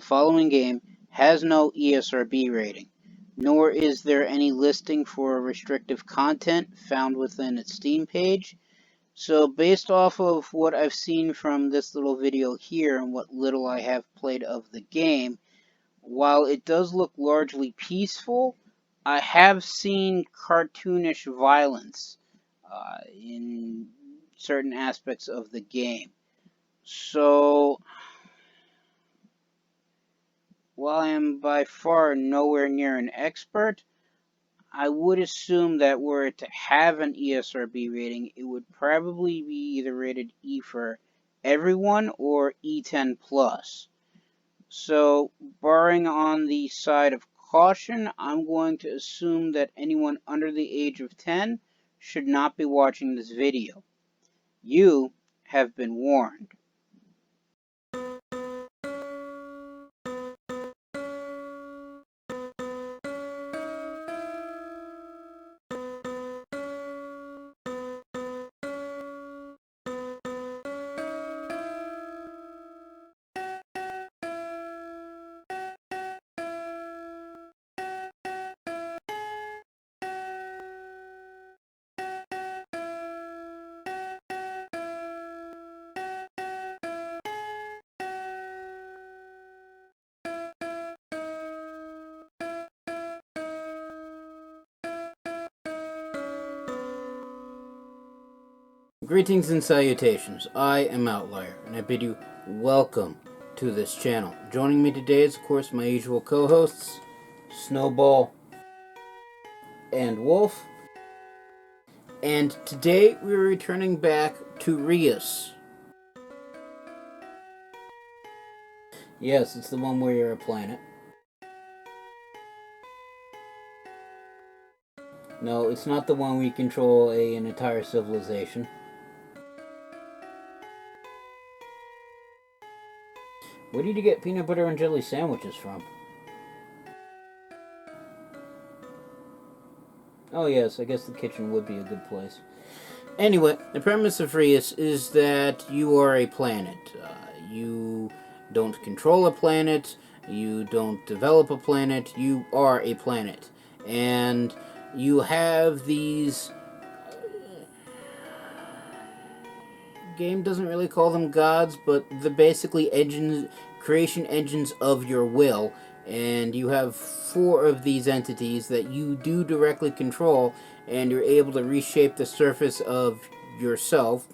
following game has no ESRB rating, nor is there any listing for restrictive content found within its Steam page. So based off of what I've seen from this little video here and what little I have played of the game, while it does look largely peaceful, I have seen cartoonish violence in certain aspects of the game. So, while I am by far nowhere near an expert, I would assume that were it to have an ESRB rating, it would probably be either rated E for everyone or E10 plus. So, barring on the side of caution, I'm going to assume that anyone under the age of 10 should not be watching this video. You have been warned. Greetings and salutations, I am Outlier, and I bid you welcome to this channel. Joining me today is, of course, my usual co-hosts, Snowball and Wolf. And today we're returning back to Reus. Yes, it's the one where you're a planet. No, it's not the one where you control an entire civilization. Where did you get peanut butter and jelly sandwiches from? Oh yes, I guess the kitchen would be a good place. Anyway, the premise of Reus is that you are a planet. You don't control a planet, you don't develop a planet, you are a planet. And you have these... game doesn't really call them gods, but they're basically creation engines of your will, and you have 4 of these entities that you do directly control, and you're able to reshape the surface of yourself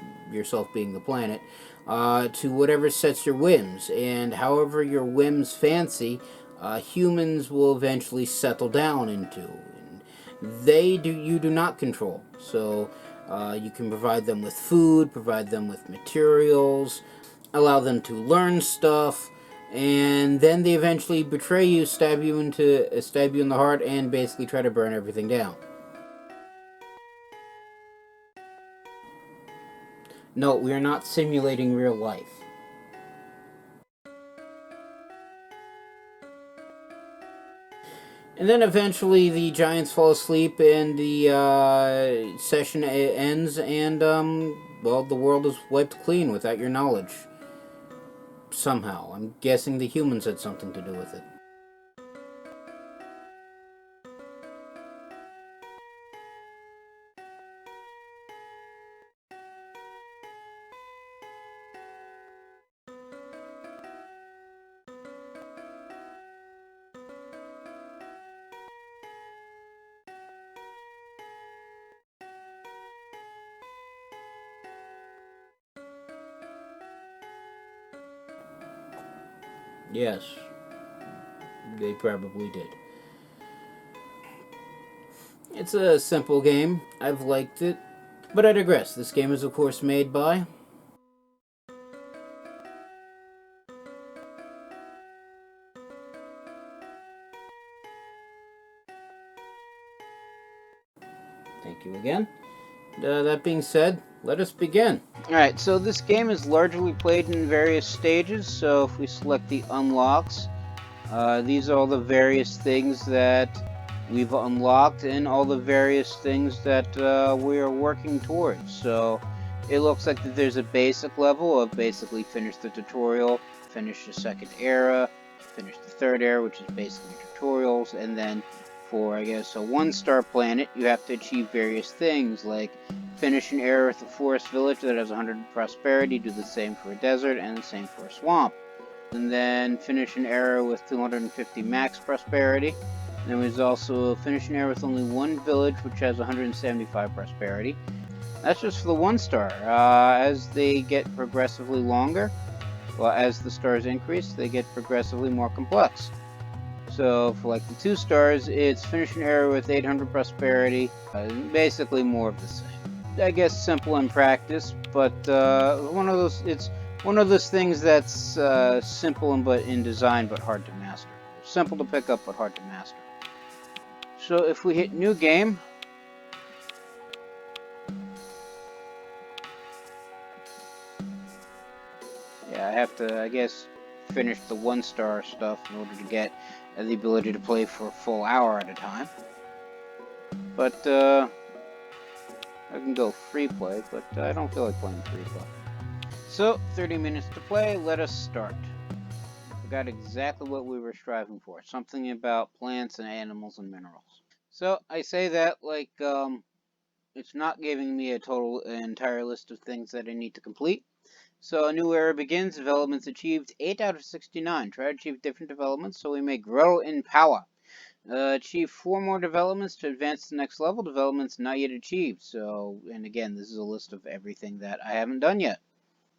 being the planet, to whatever sets your whims, and however your whims fancy, humans will eventually settle down into. You do not control, so you can provide them with food, provide them with materials, allow them to learn stuff, and then they eventually betray you, stab you in the heart, and basically try to burn everything down. No, we are not simulating real life. And then eventually the giants fall asleep and the session ends, and, well, the world is wiped clean without your knowledge. Somehow. I'm guessing the humans had something to do with it. Yes, they probably did. It's a simple game. I've liked it. But I digress. This game is, of course, made by... Thank you again. That being said, let us begin. Alright, so this game is largely played in various stages, so if we select the unlocks, these are all the various things that we've unlocked and all the various things that we are working towards. So it looks like that there's a basic level of basically finish the tutorial, finish the second era, finish the third area, which is basically tutorials, and then for, I guess, a 1-star planet, you have to achieve various things, like finish an area with a forest village that has 100 prosperity, do the same for a desert, and the same for a swamp. And then finish an area with 250 max prosperity. And then there's also finish an area with only one village, which has 175 prosperity. That's just for the 1-star. As they get progressively longer, well, as the stars increase, they get progressively more complex. So for like the 2 stars, it's finish an area with 800 prosperity, basically more of the same. I guess simple in practice, but it's one of those things that's simple in design but hard to master. Simple to pick up but hard to master. So if we hit new game, yeah, I have to, I guess, finish the 1-star stuff in order to get the ability to play for a full hour at a time. But I can go free play, but I don't feel like playing free play. So 30 minutes to play. Let us start. We got exactly what we were striving for. Something about plants and animals and minerals. So I say that like it's not giving me an entire list of things that I need to complete. So a new era begins. Developments achieved 8 out of 69. Try to achieve different developments so we may grow in power. Achieve 4 more developments to advance to the next level. Developments not yet achieved. So, and again, this is a list of everything that I haven't done yet.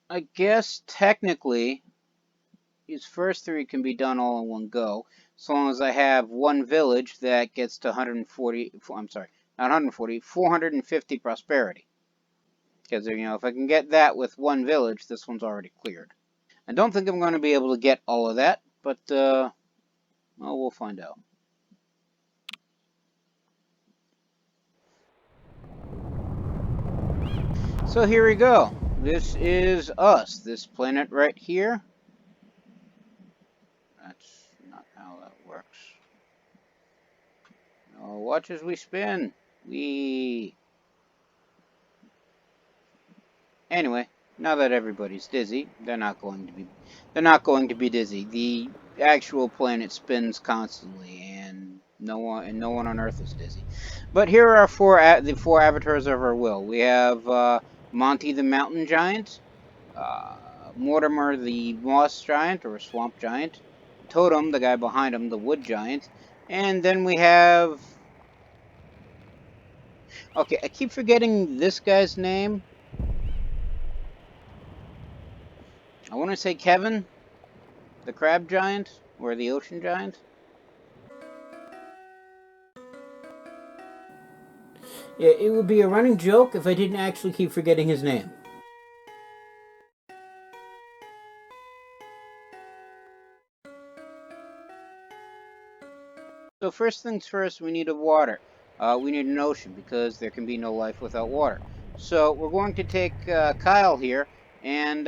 I guess technically these first 3 can be done all in one go, so long as I have one village that gets to 140, I'm sorry, not 140, 450 prosperity. Because, you know, if I can get that with one village, this one's already cleared. I don't think I'm going to be able to get all of that, but, well, we'll find out. So here we go. This is us, this planet right here. That's not how that works. Oh, watch as we spin. Anyway, now that everybody's dizzy, they're not going to be dizzy. The actual planet spins constantly, and no one on Earth is dizzy. But here are the 4 avatars of our will. We have Monty the mountain giant, Mortimer the moss giant or swamp giant, Totem, the guy behind him, the wood giant, and then we have. Okay, I keep forgetting this guy's name. I want to say Kevin, the crab giant, or the ocean giant. Yeah, it would be a running joke if I didn't actually keep forgetting his name. So first things first, we need a water. We need an ocean because there can be no life without water. So we're going to take Kyle here and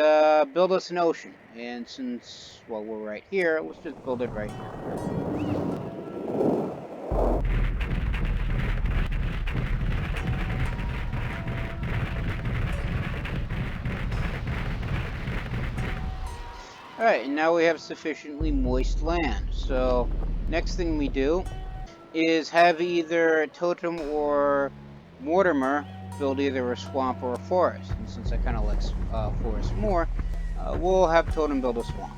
build us an ocean. And since, well, we're right here, let's just build it right here. Alright, and now we have sufficiently moist land. So next thing we do is have either Totem or Mortimer build either a swamp or a forest. And since I kind of like forest more, we'll have Totem build a swamp.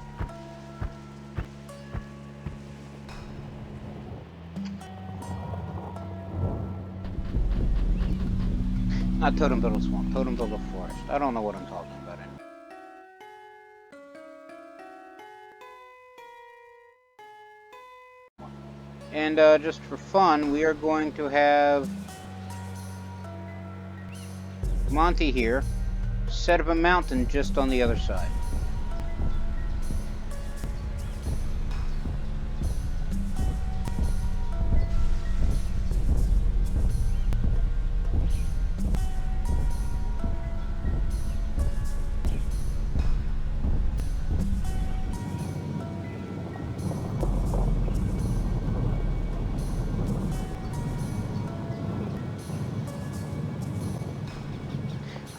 Not Totem build a swamp, Totem build a forest. I don't know what I'm talking about anymore. And just for fun, we are going to have Monty here set up a mountain just on the other side.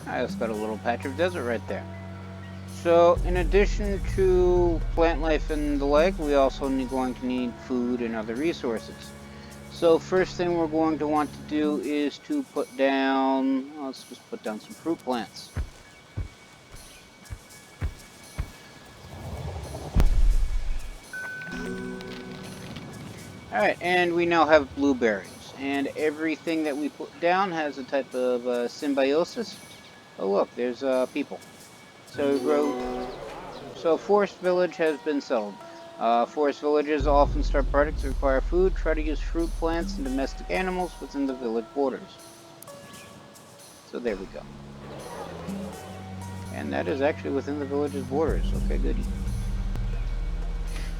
I just got a little patch of desert right there. So, in addition to plant life and the like, we also going to need food and other resources. So, first thing we're going to want to do is to put down, let's just put down some fruit plants. Alright, and we now have blueberries. And everything that we put down has a type of symbiosis. Oh look, there's people. So forest village has been settled. Forest villages often start projects that require food. Try to use fruit plants and domestic animals within the village borders. So there we go. And that is actually within the village's borders. Okay, goody.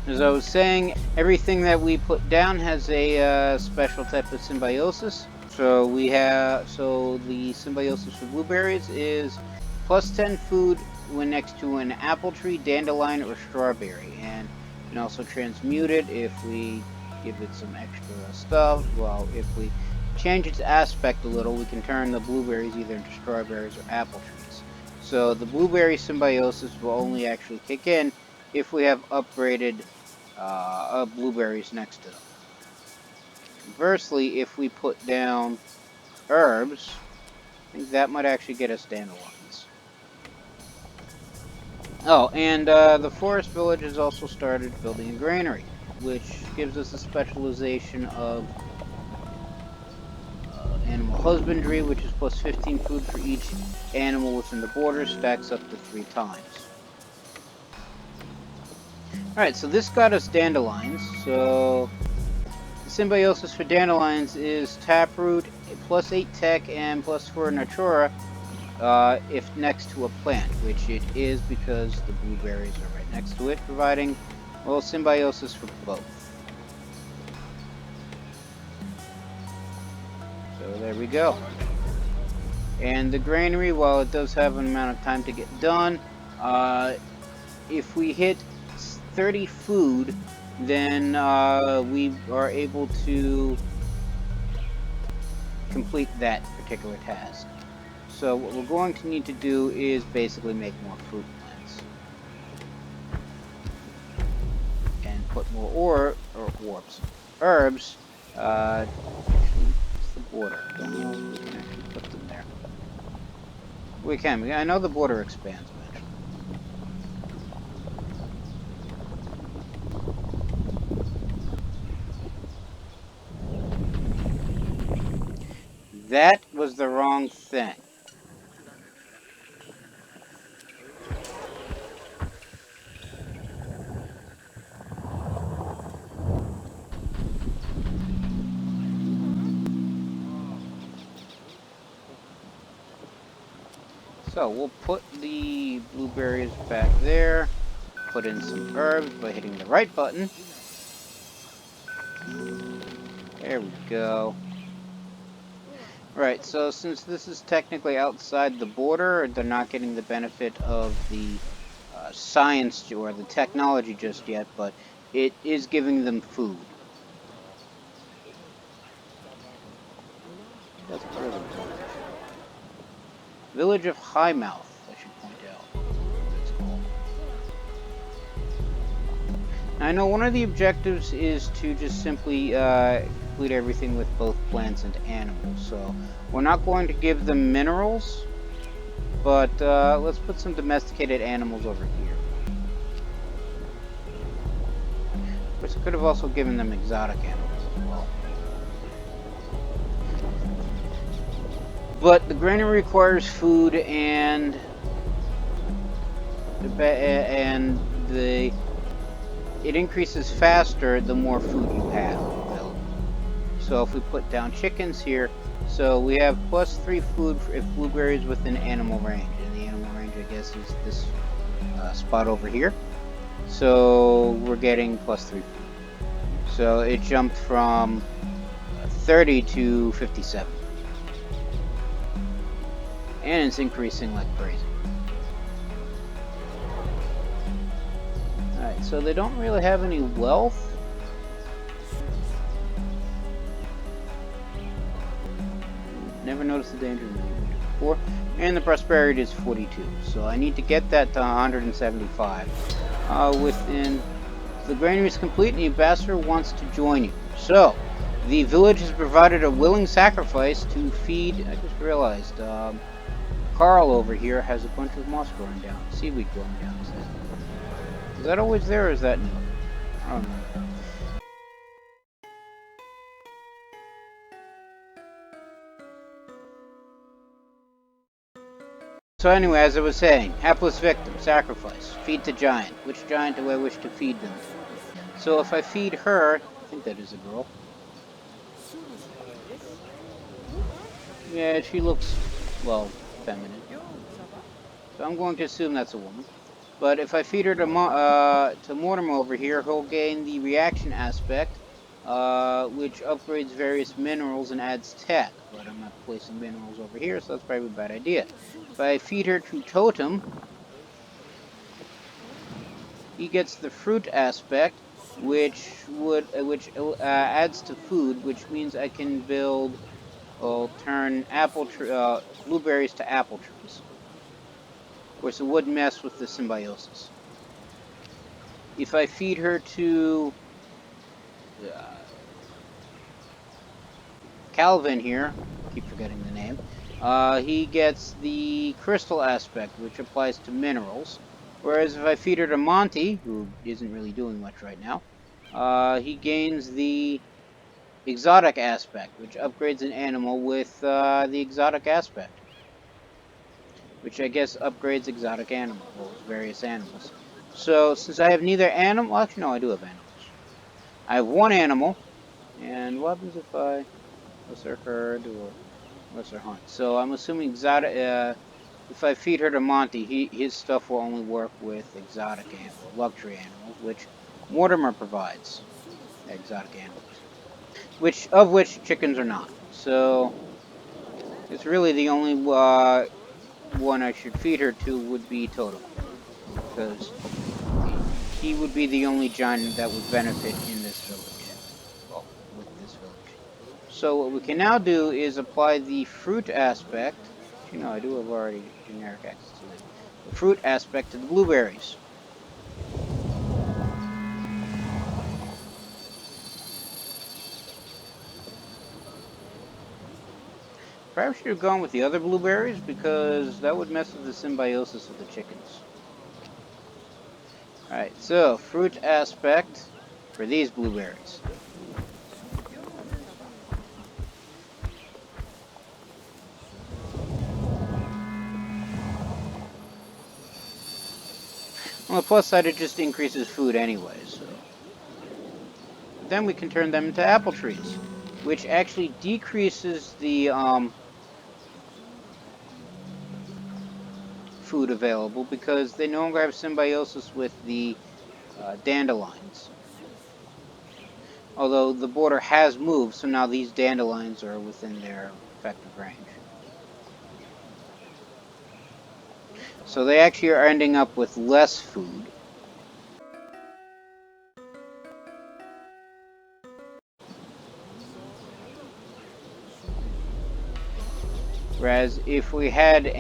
As I was saying, everything that we put down has a special type of symbiosis. So the symbiosis for blueberries is plus 10 food when next to an apple tree, dandelion, or strawberry, and you can also transmute it if we give it some extra stuff. Well, if we change its aspect a little, we can turn the blueberries either into strawberries or apple trees. So the blueberry symbiosis will only actually kick in if we have upgraded blueberries next to them. Conversely, if we put down herbs, I think that might actually get us dandelions. Oh, and the forest village has also started building a granary, which gives us a specialization of animal husbandry, which is plus 15 food for each animal within the border, stacks up to 3 times. Alright, so this got us dandelions, so the symbiosis for dandelions is taproot, plus 8 tech, and plus 4 natura, if next to a plant, which it is because the blueberries are right next to it, providing, well, symbiosis for both. So there we go. And the granary, while it does have an amount of time to get done, if we hit 30 food, then we are able to complete that particular task. So what we're going to need to do is basically make more fruit plants. And put more herbs. It's the border. I don't know if we can actually put them there. We can. I know the border expands eventually. That was the wrong thing. So we'll put the blueberries back there, put in some herbs by hitting the right button. There we go. Right, so since this is technically outside the border, they're not getting the benefit of the science or the technology just yet, but it is giving them food. That's part of the village of Highmouth, I should point out. It's called. Now, I know one of the objectives is to just simply complete everything with both plants and animals, so we're not going to give them minerals, but let's put some domesticated animals over here. Of course, I could have also given them exotic animals as well. But the granary requires food, and it increases faster the more food you have. So if we put down chickens here, so we have plus 3 food if blueberries within animal range, and the animal range, I guess, is this spot over here. So we're getting plus 3 food. So it jumped from 30 to 57. And it's increasing like crazy. Alright, so they don't really have any wealth. Never noticed the danger before. And the prosperity is 42. So I need to get that to 175 within... The granary is complete and the ambassador wants to join you. So, the village has provided a willing sacrifice to feed... I just realized, Carl over here has a bunch of moss growing down. Seaweed growing down. Is that always there or is that new? I don't know. So anyway, as I was saying, hapless victim, sacrifice, feed the giant. Which giant do I wish to feed them to? So if I feed her, I think that is a girl. Yeah, she looks, well, feminine. So I'm going to assume that's a woman. But if I feed her to Mortimer over here, he'll gain the reaction aspect, which upgrades various minerals and adds tech. But I'm not placing minerals over here, so that's probably a bad idea. If I feed her to Totem, he gets the fruit aspect, which adds to food, which means I can build, or turn blueberries to apple trees. Of course, it would mess with the symbiosis. If I feed her to Calvin here, I keep forgetting the name, he gets the crystal aspect, which applies to minerals. Whereas if I feed her to Monty, who isn't really doing much right now, he gains the exotic aspect, which upgrades an animal with the exotic aspect. Which I guess upgrades exotic animals, various animals. So, since I have neither animal... Well, actually, no, I do have animals. I have one animal, and what happens if I lesser herd or lesser hunt? So, I'm assuming exotic... if I feed her to Monty, his stuff will only work with exotic animals, luxury animals, which Mortimer provides. Exotic animals. Of which chickens are not. So, it's really the only one I should feed her to would be Totem. Because he would be the only giant that would benefit in this village. Well, with this village. So what we can now do is apply the fruit aspect. You know, I do have already generic access to it. The fruit aspect to the blueberries. Perhaps should have gone with the other blueberries because that would mess with the symbiosis of the chickens. Alright, so fruit aspect for these blueberries. On the plus side, it just increases food anyway, so. Then we can turn them into apple trees, which actually decreases the food available because they no longer have symbiosis with the dandelions. Although the border has moved, so now these dandelions are within their effective range. So they actually are ending up with less food. Whereas if we had an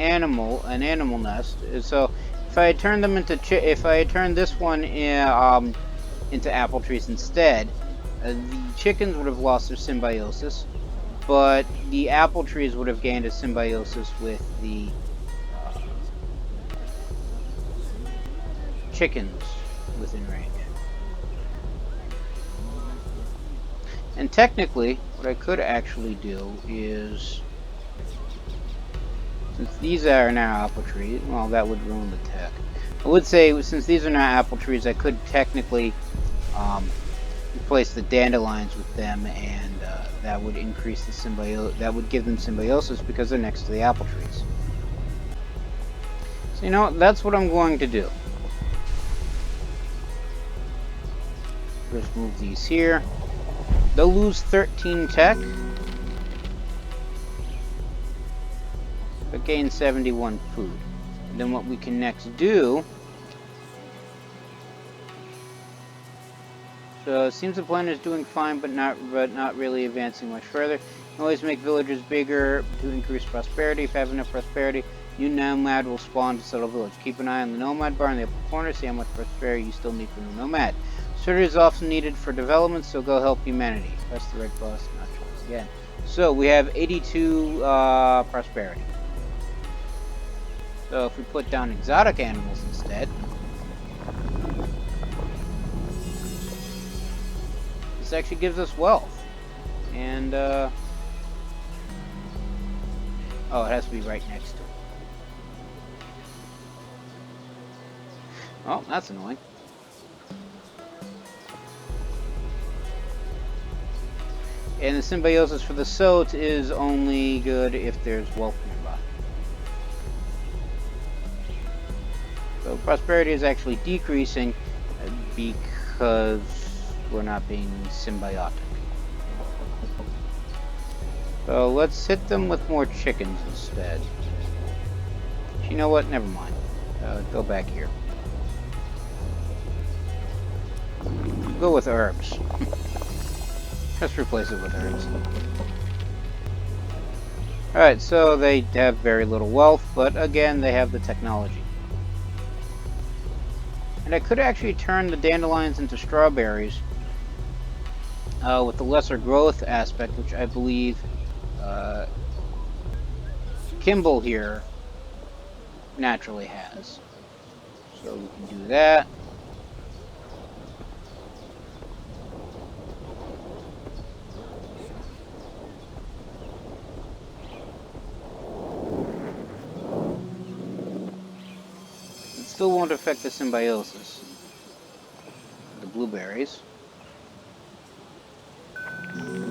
animal nest, so if I had turned them into if I had turned this one into apple trees instead, the chickens would have lost their symbiosis, but the apple trees would have gained a symbiosis with the chickens within range. And technically, what I could actually do is, since these are now apple trees, well, that would ruin the tech. I would say, since these are now apple trees, I could technically replace the dandelions with them, and that would increase the symbiosis. That would give them symbiosis because they're next to the apple trees. So you know, that's what I'm going to do. Just move these here. They'll lose 13 tech, but gain 71 food. And then what we can next do... So it seems the plan is doing fine, but not really advancing much further. You can always make villagers bigger to increase prosperity. If I have enough prosperity, New nomad will spawn to settle village. Keep an eye on the nomad bar in the upper corner. See how much prosperity you still need from the nomad. Surgery is often needed for development, so go help humanity. Press the red plus, not choice again. So we have 82 prosperity. So if we put down exotic animals instead, this actually gives us wealth. And oh, it has to be right next to it. Oh, that's annoying. And the symbiosis for the Soat is only good if there's wealth nearby. So prosperity is actually decreasing because we're not being symbiotic. So let's hit them with more chickens instead. You know what? Never mind. Go back here. Go with herbs. Just replace it with herbs. Alright, so they have very little wealth, but again, they have the technology. And I could actually turn the dandelions into strawberries with the lesser growth aspect, which I believe Kimball here naturally has. So we can do that. It still won't affect the symbiosis. The blueberries.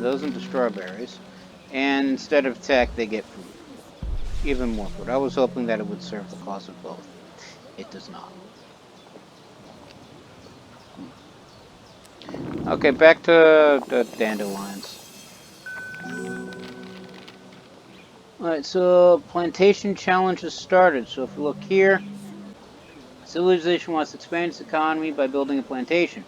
Those into strawberries. And instead of tech, they get food. Even more food. I was hoping that it would serve the cause of both. It does not. Okay, back to the dandelions. Alright, so plantation challenge has started. So if we look here, civilization wants to expand its economy by building a plantation.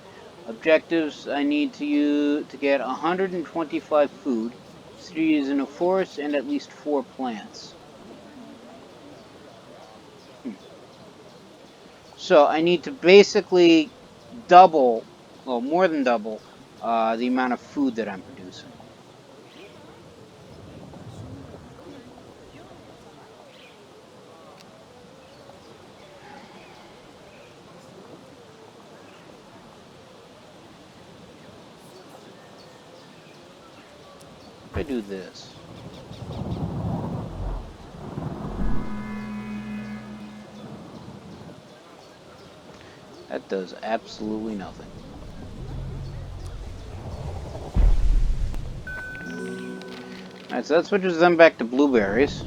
Objectives: I need to get 125 food, cities in a forest, and at least 4 plants. So I need to basically double, well, more than double, the amount of food that I'm producing. If I do this. That does absolutely nothing. Alright, so that switches them back to blueberries.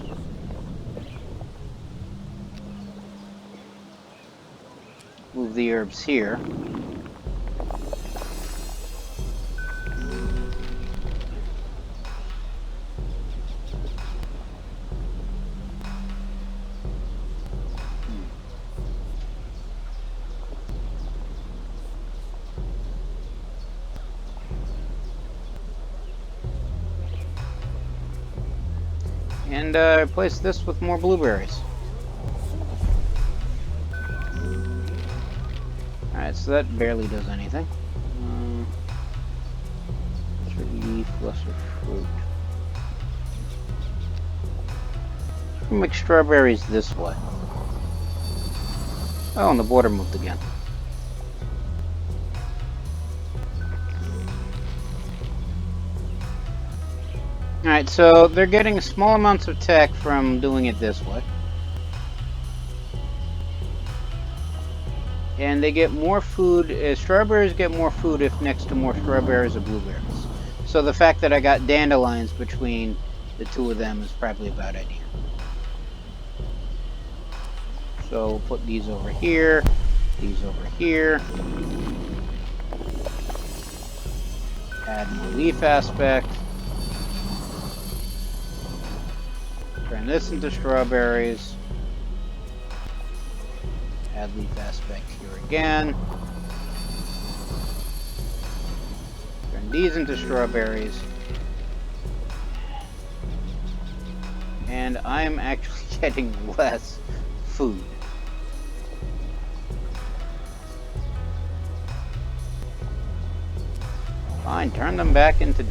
Move the herbs here. And replace this with more blueberries. Alright, so that barely does anything. Leaf, lesser fruit. We'll make strawberries this way. Oh, and the border moved again. Alright, so they're getting small amounts of tech from doing it this way. And they get more food, strawberries get more food if next to more strawberries or blueberries. So the fact that I got dandelions between the two of them is probably a bad idea. So we'll put these over here, these over here. Add more leaf aspect. Turn this into strawberries. Add leaf aspect here again. Turn these into strawberries. And I'm actually getting less food. Fine, turn them back into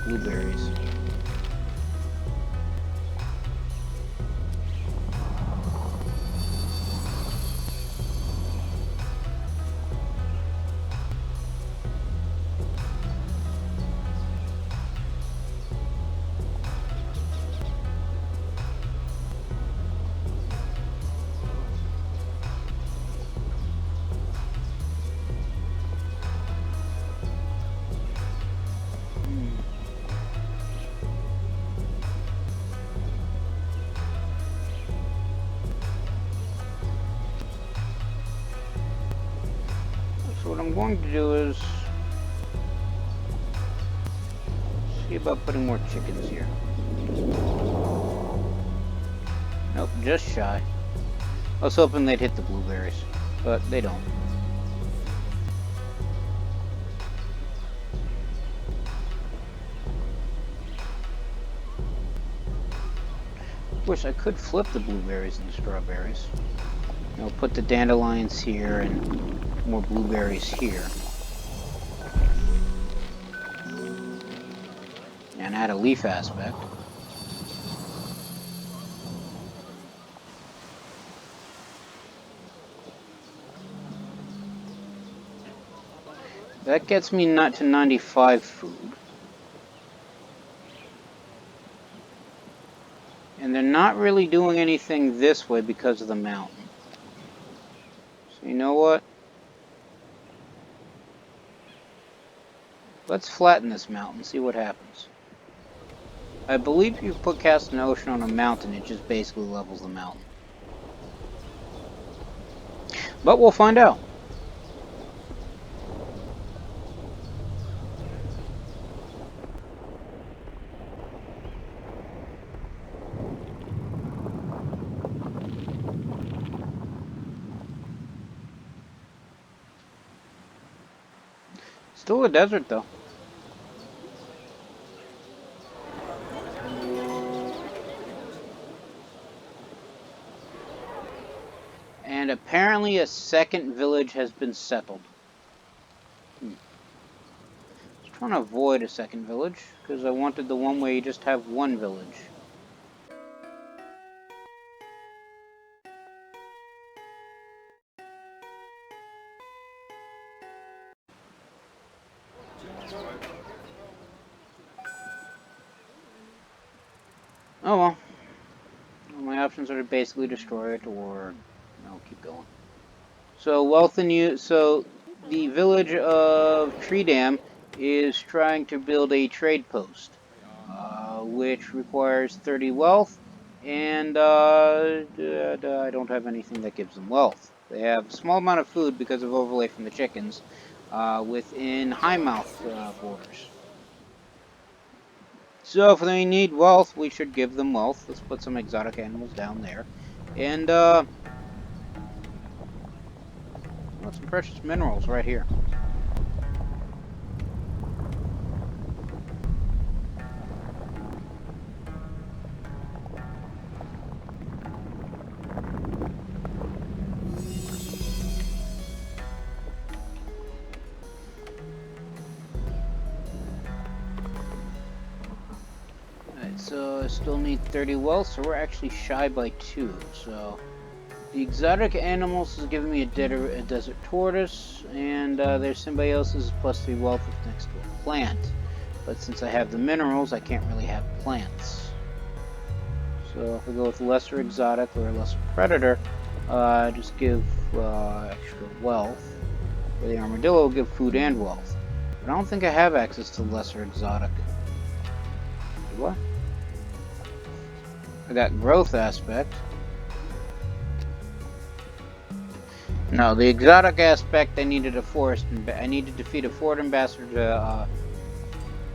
blueberries. So what I'm going to do is see about putting more chickens here. Nope, just shy. I was hoping they'd hit the blueberries, but they don't. Of course, I could flip the blueberries into strawberries. I'll put the dandelions here and more blueberries here. And add a leaf aspect. That gets me not to 95 food. And they're not really doing anything this way because of the mountain. So you know what? Let's flatten this mountain, see what happens. I believe if you put Cast an Ocean on a mountain, it just basically levels the mountain. But we'll find out. Still a desert, though. And apparently a second village has been settled. I was trying to avoid a second village, because I wanted the one where you just have one village. Oh well. My options are to basically destroy it or keep going. So wealth and use. So the village of Tree Dam is trying to build a trade post, which requires 30 wealth, and I don't have anything that gives them wealth. They have a small amount of food because of overlay from the chickens within Highmouth borders. So if they need wealth, we should give them wealth. Let's put some exotic animals down there. And, got some precious minerals right here. Alright, so I still need 30 wealth, so we're actually shy by 2. So the exotic animals is giving me a desert tortoise, and their symbiosis is plus 3 wealth if next to a plant. But since I have the minerals, I can't really have plants. So if I go with lesser exotic or lesser predator, just give extra wealth. For the armadillo, will give food and wealth. But I don't think I have access to lesser exotic. Do I? I got growth aspect. No, the exotic aspect, I needed a forest. I need to defeat a fort ambassador to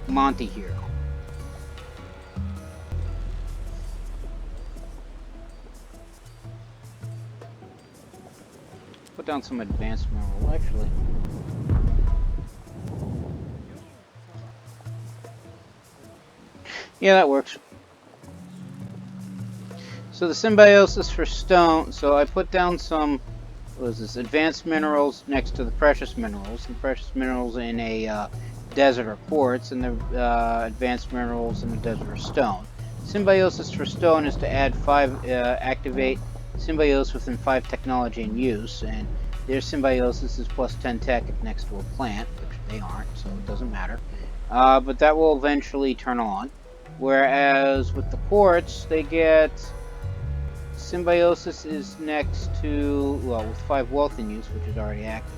Monty here. Put down some advanced mineral, actually. Yeah, that works. So the symbiosis for stone, so I put down some, what was this, advanced minerals next to the precious minerals, and precious minerals in a desert or quartz, and the advanced minerals in a desert or stone. Symbiosis for stone is to add 5, activate symbiosis within 5 technology in use, and their symbiosis is plus 10 tech if next to a plant, which they aren't, so it doesn't matter. But that will eventually turn on. Whereas with the quartz, they get symbiosis is next to, well, with 5 wealth in use, which is already active.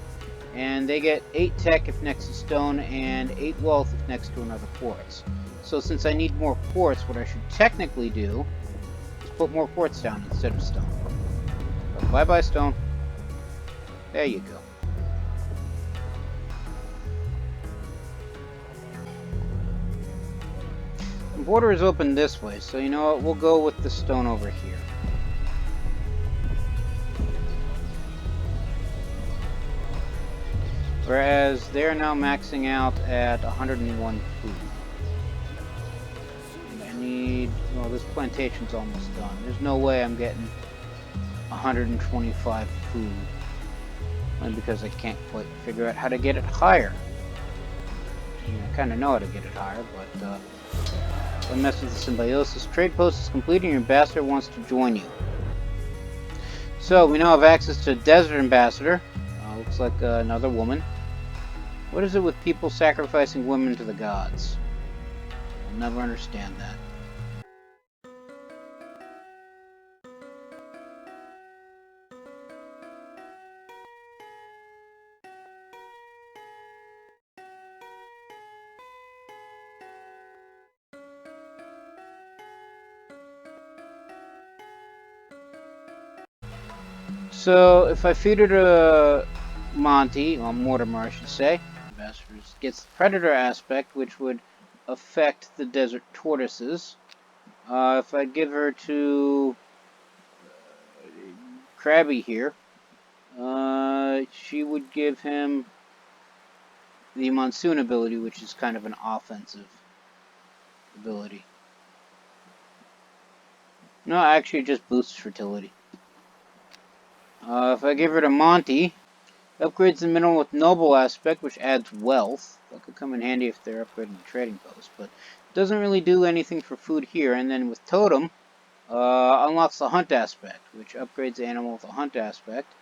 And they get 8 tech if next to stone, and 8 wealth if next to another quartz. So since I need more quartz, what I should technically do is put more quartz down instead of stone. So bye-bye stone. There you go. The border is open this way, so you know what, we'll go with the stone over here. Whereas they're now maxing out at 101 food. I need, well, this plantation's almost done. There's no way I'm getting 125 food. Only because I can't quite figure out how to get it higher. I mean, I kind of know how to get it higher, but if I mess with the symbiosis, trade post is complete and your ambassador wants to join you. So we now have access to a desert ambassador. Looks like another woman. What is it with people sacrificing women to the gods? I'll never understand that. So if I feed her to Monty, or Mortimer I should say, Investors gets the predator aspect, which would affect the desert tortoises. If I give her to Krabby here, she would give him the Monsoon ability, which is kind of an offensive ability. No, actually it just boosts fertility. If I give her to Monty, upgrades the mineral with noble aspect, which adds wealth. That could come in handy if they're upgrading the trading post, but doesn't really do anything for food here. And then with Totem, unlocks the hunt aspect, which upgrades the animal with a hunt aspect,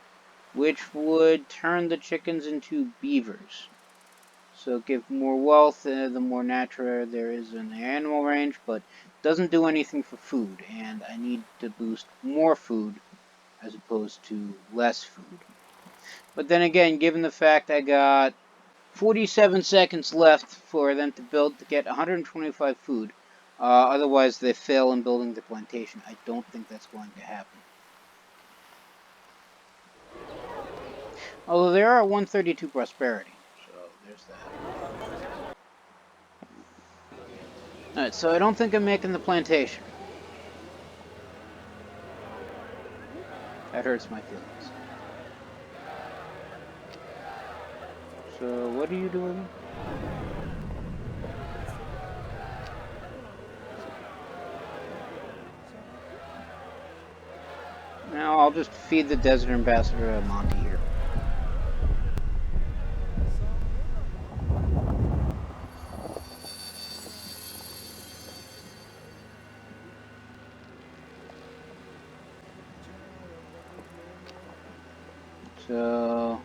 which would turn the chickens into beavers. So give more wealth, the more natural there is in the animal range, but doesn't do anything for food, and I need to boost more food as opposed to less food. But then again, given the fact I got 47 seconds left for them to get 125 food, otherwise they fail in building the plantation, I don't think that's going to happen. Although they are at 132 prosperity, so there's that. Alright, so I don't think I'm making the plantation. That hurts my feelings. So, what are you doing? Now, I'll just feed the desert ambassador Monty here. So...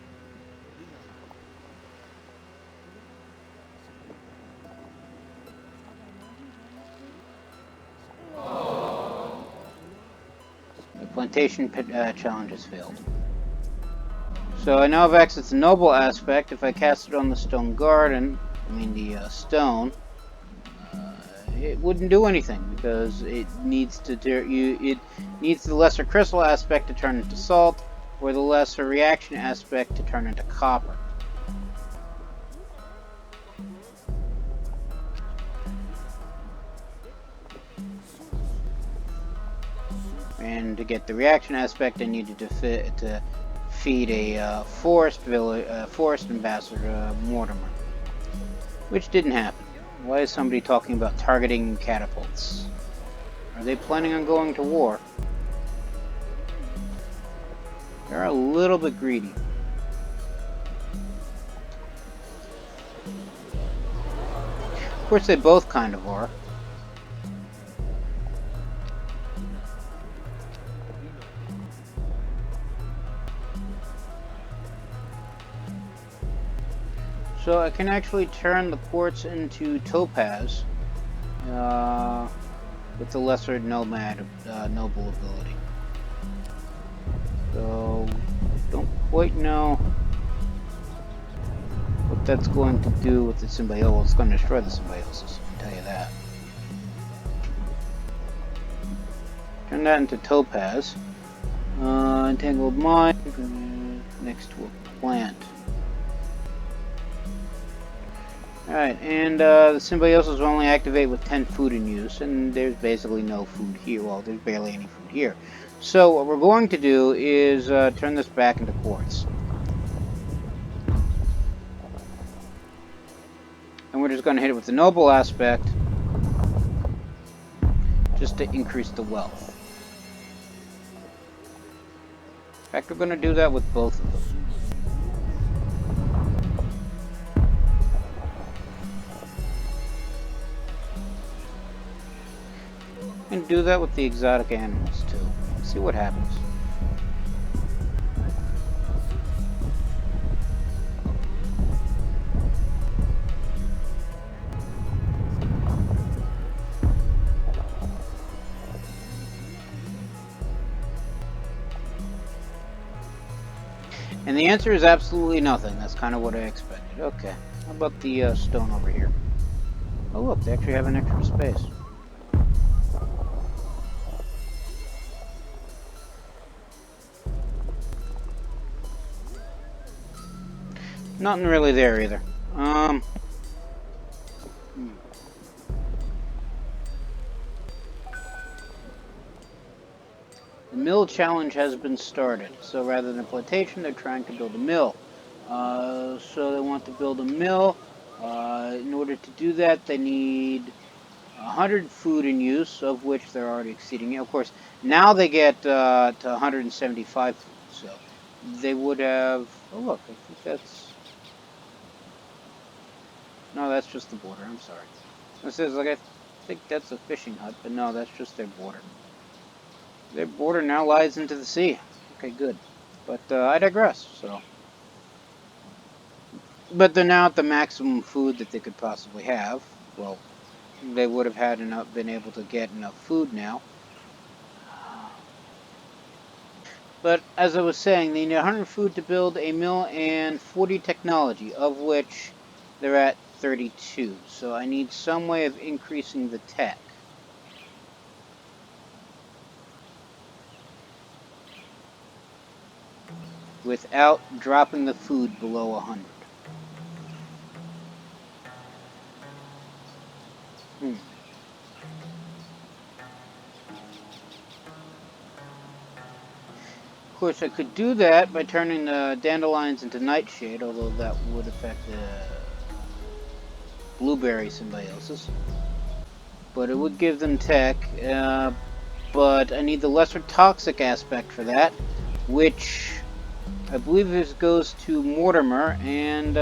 the plantation challenge has failed. So I now have access to noble aspect. If I cast it on the stone garden, the stone, it wouldn't do anything because it needs to it needs the lesser crystal aspect to turn into salt, or the lesser reaction aspect to turn into copper. And to get the reaction aspect, I needed to feed a forest ambassador Mortimer, which didn't happen. Why is somebody talking about targeting catapults? Are they planning on going to war? They're a little bit greedy. Of course, they both kind of are. So I can actually turn the quartz into topaz with the lesser nomad noble ability. So don't quite know what that's going to do with the symbiosis. It's going to destroy the symbiosis, I can tell you that. Turn that into topaz. Entangled mine next to a plant. Alright, and the symbiosis will only activate with 10 food in use, and there's basically no food here. Well, there's barely any food here. So what we're going to do is turn this back into quartz. And we're just going to hit it with the noble aspect, just to increase the wealth. In fact, we're going to do that with both of them. And do that with the exotic animals too. See what happens. And the answer is absolutely nothing. That's kind of what I expected. Okay. How about the stone over here? Oh look, they actually have an extra space. Nothing really there either. The mill challenge has been started. So rather than plantation, they're trying to build a mill. So they want to build a mill. In order to do that, they need 100 food in use, of which they're already exceeding it. Of course, now they get to 175 food. So they would have... Oh, look, I think that's... No, that's just the border. I'm sorry. It says, like, I think that's a fishing hut, but no, that's just their border. Their border now lies into the sea. Okay, good. But I digress, so... But they're now at the maximum food that they could possibly have. Well, they would have had enough, been able to get enough food now. But as I was saying, they need 100 food to build a mill and 40 technology, of which they're at 32. So I need some way of increasing the tech. Without dropping the food below 100. Of course, I could do that by turning the dandelions into nightshade, although that would affect the blueberry symbiosis. But it would give them tech, but I need the lesser toxic aspect for that, which I believe this goes to Mortimer, and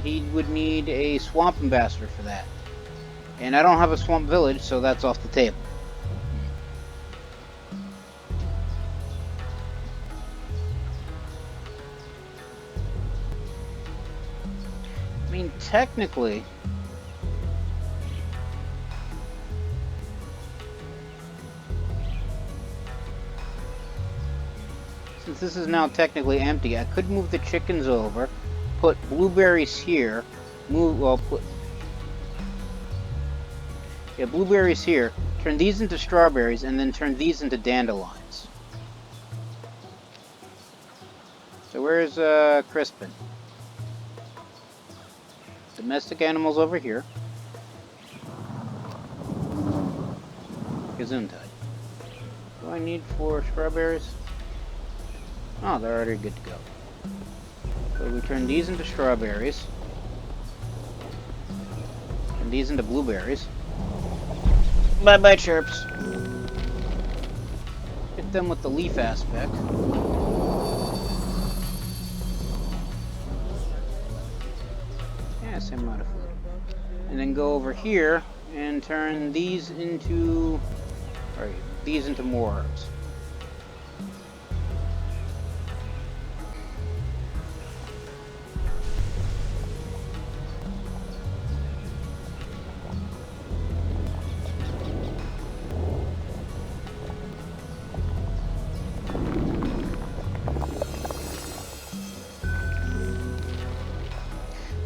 he would need a swamp ambassador for that. And I don't have a swamp village, so that's off the table. I mean, technically, since this is now technically empty, I could move the chickens over, put blueberries here, blueberries here, turn these into strawberries, and then turn these into dandelions. So where's Crispin? Domestic animals over here. Gesundheit. What do I need for strawberries? Oh, they're already good to go. So we turn these into strawberries. And these into blueberries. Bye-bye, chirps. Hit them with the leaf aspect. Yeah, same amount of food. And then go over here and turn these into, or these into more herbs.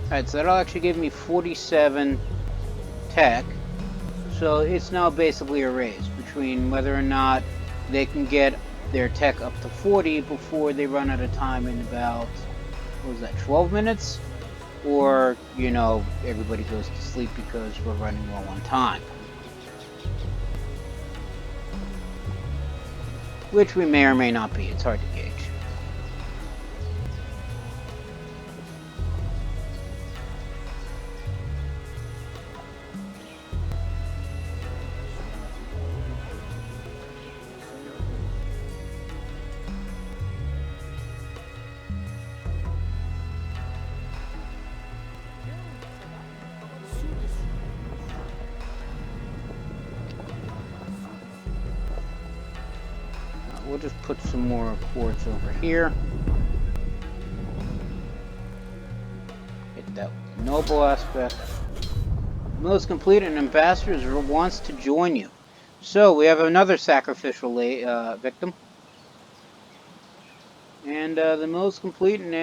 Alright, so that'll actually give me 47 tech. So it's now basically a race between whether or not they can get their tech up to 40 before they run out of time in about, what was that, 12 minutes? Or, you know, everybody goes to sleep because we're running low on time. Which we may or may not be, it's hard to gauge. We'll just put some more quartz over here. Hit that with the noble aspect. Mill is complete and ambassador wants to join you. So we have another sacrificial victim. And the mill is complete and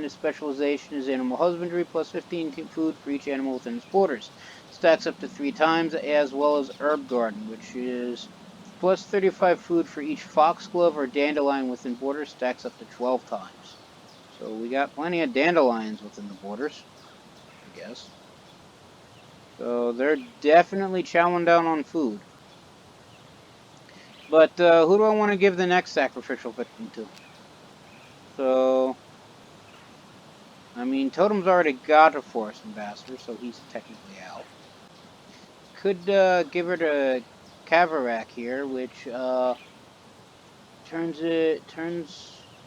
its specialization is animal husbandry plus 15 food for each animal within its borders. Stacks up to 3 times, as well as herb garden, which is plus 35 food for each foxglove or dandelion within borders. Stacks up to 12 times. So we got plenty of dandelions within the borders, I guess. So they're definitely chowing down on food. But who do I want to give the next sacrificial victim to? So, I mean, Totem's already got a forest ambassador, so he's technically out. Could give her to Kavarak here, which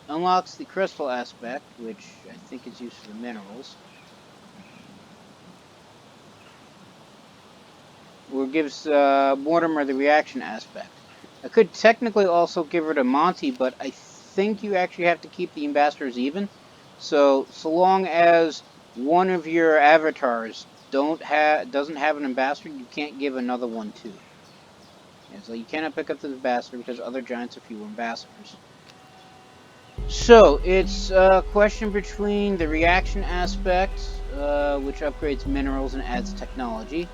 unlocks the crystal aspect, which I think is used for the minerals. Or gives Mortimer the reaction aspect. I could technically also give her to Monty, but I think you actually have to keep the ambassadors even. So long as one of your avatars doesn't have an ambassador, you can't give another one to. Yeah, so you cannot pick up the ambassador because other giants have fewer ambassadors. So it's a question between the reaction aspect, which upgrades minerals and adds technology,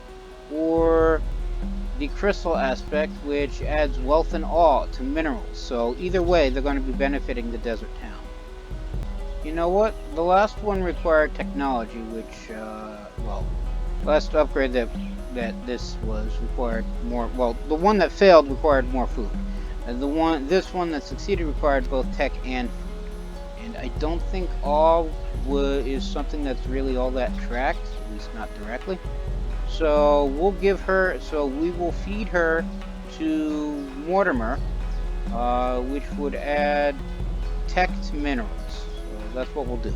or the crystal aspect, which adds wealth and awe to minerals. So either way, they're going to be benefiting the desert town. You know what? The last one required technology, which, well, last upgrade that this was required more. Well, the one that failed required more food, and this one that succeeded required both tech and food. And I don't think awe is something that's really all that tracked, at least not directly. So we'll give her, so we will feed her to Mortimer, which would add tech to minerals. So that's what we'll do.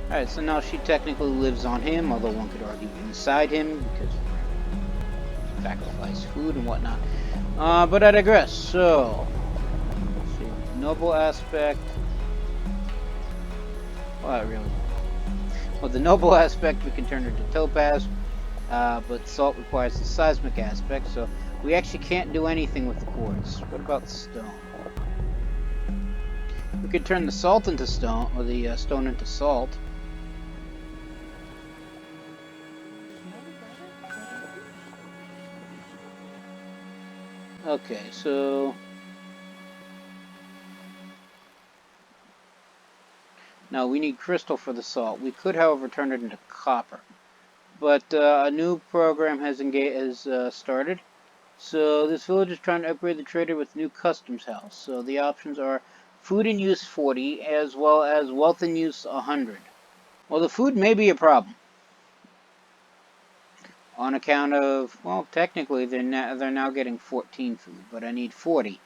Alright, so now she technically lives on him, although one could argue inside him, because sacrifice food and whatnot. But I digress. So, let's see. Noble aspect. Well, really. Well, the noble aspect we can turn her to topaz, but salt requires the seismic aspect, so we actually can't do anything with the quartz. What about the stone? We could turn the salt into stone, or the stone into salt. Okay, so now we need crystal for the salt. We could, however, turn it into copper. But a new program has started. So this village is trying to upgrade the trader with new customs house. So the options are food in use 40, as well as wealth in use 100. Well, the food may be a problem. on account of, well, technically they're now getting 14 food, but I need 40.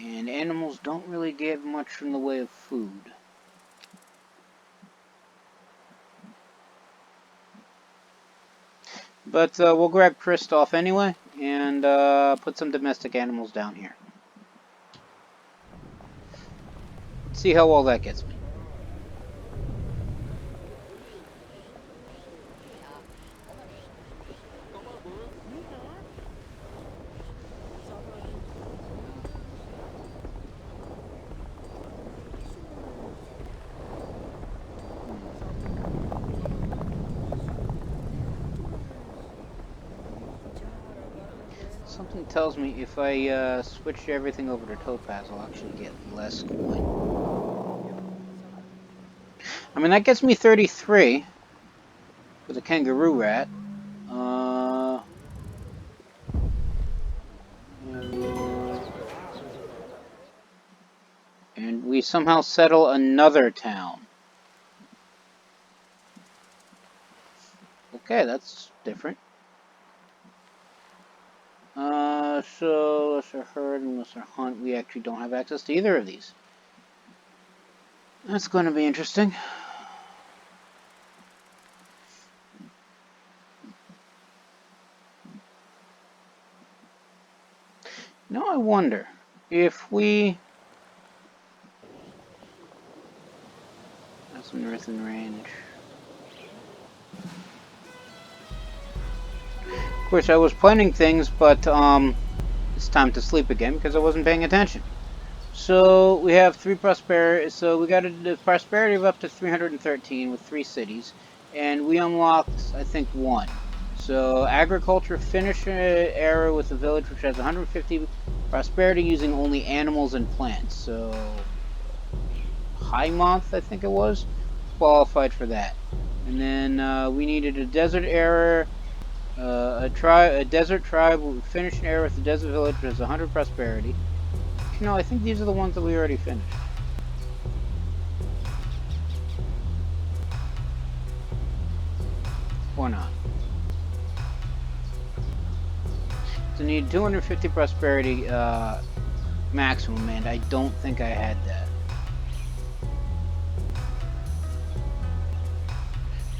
And animals don't really give much in the way of food. But we'll grab Kristoff anyway, and put some domestic animals down here. See how well that gets me. Something tells me if I switch everything over to Topaz, I'll actually get less coin. I mean, that gets me 33 for the kangaroo rat. And we somehow settle another town. Okay, that's different. So lesser herd and lesser hunt, we actually don't have access to either of these. That's going to be interesting. Now I wonder if we have some northern range. Of course, I was planning things, but it's time to sleep again because I wasn't paying attention. So we have 3 prosperity. So we got a prosperity of up to 313 with 3 cities, and we unlocked, I think, 1. So agriculture finish era with a village which has 150 prosperity using only animals and plants. So Highmonth, I think it was, qualified for that. And then we needed a desert era. A desert tribe will finish an era with a desert village which has 100 prosperity. You know, I think these are the ones that we already finished. Or not. So need 250 prosperity maximum, and I don't think I had that.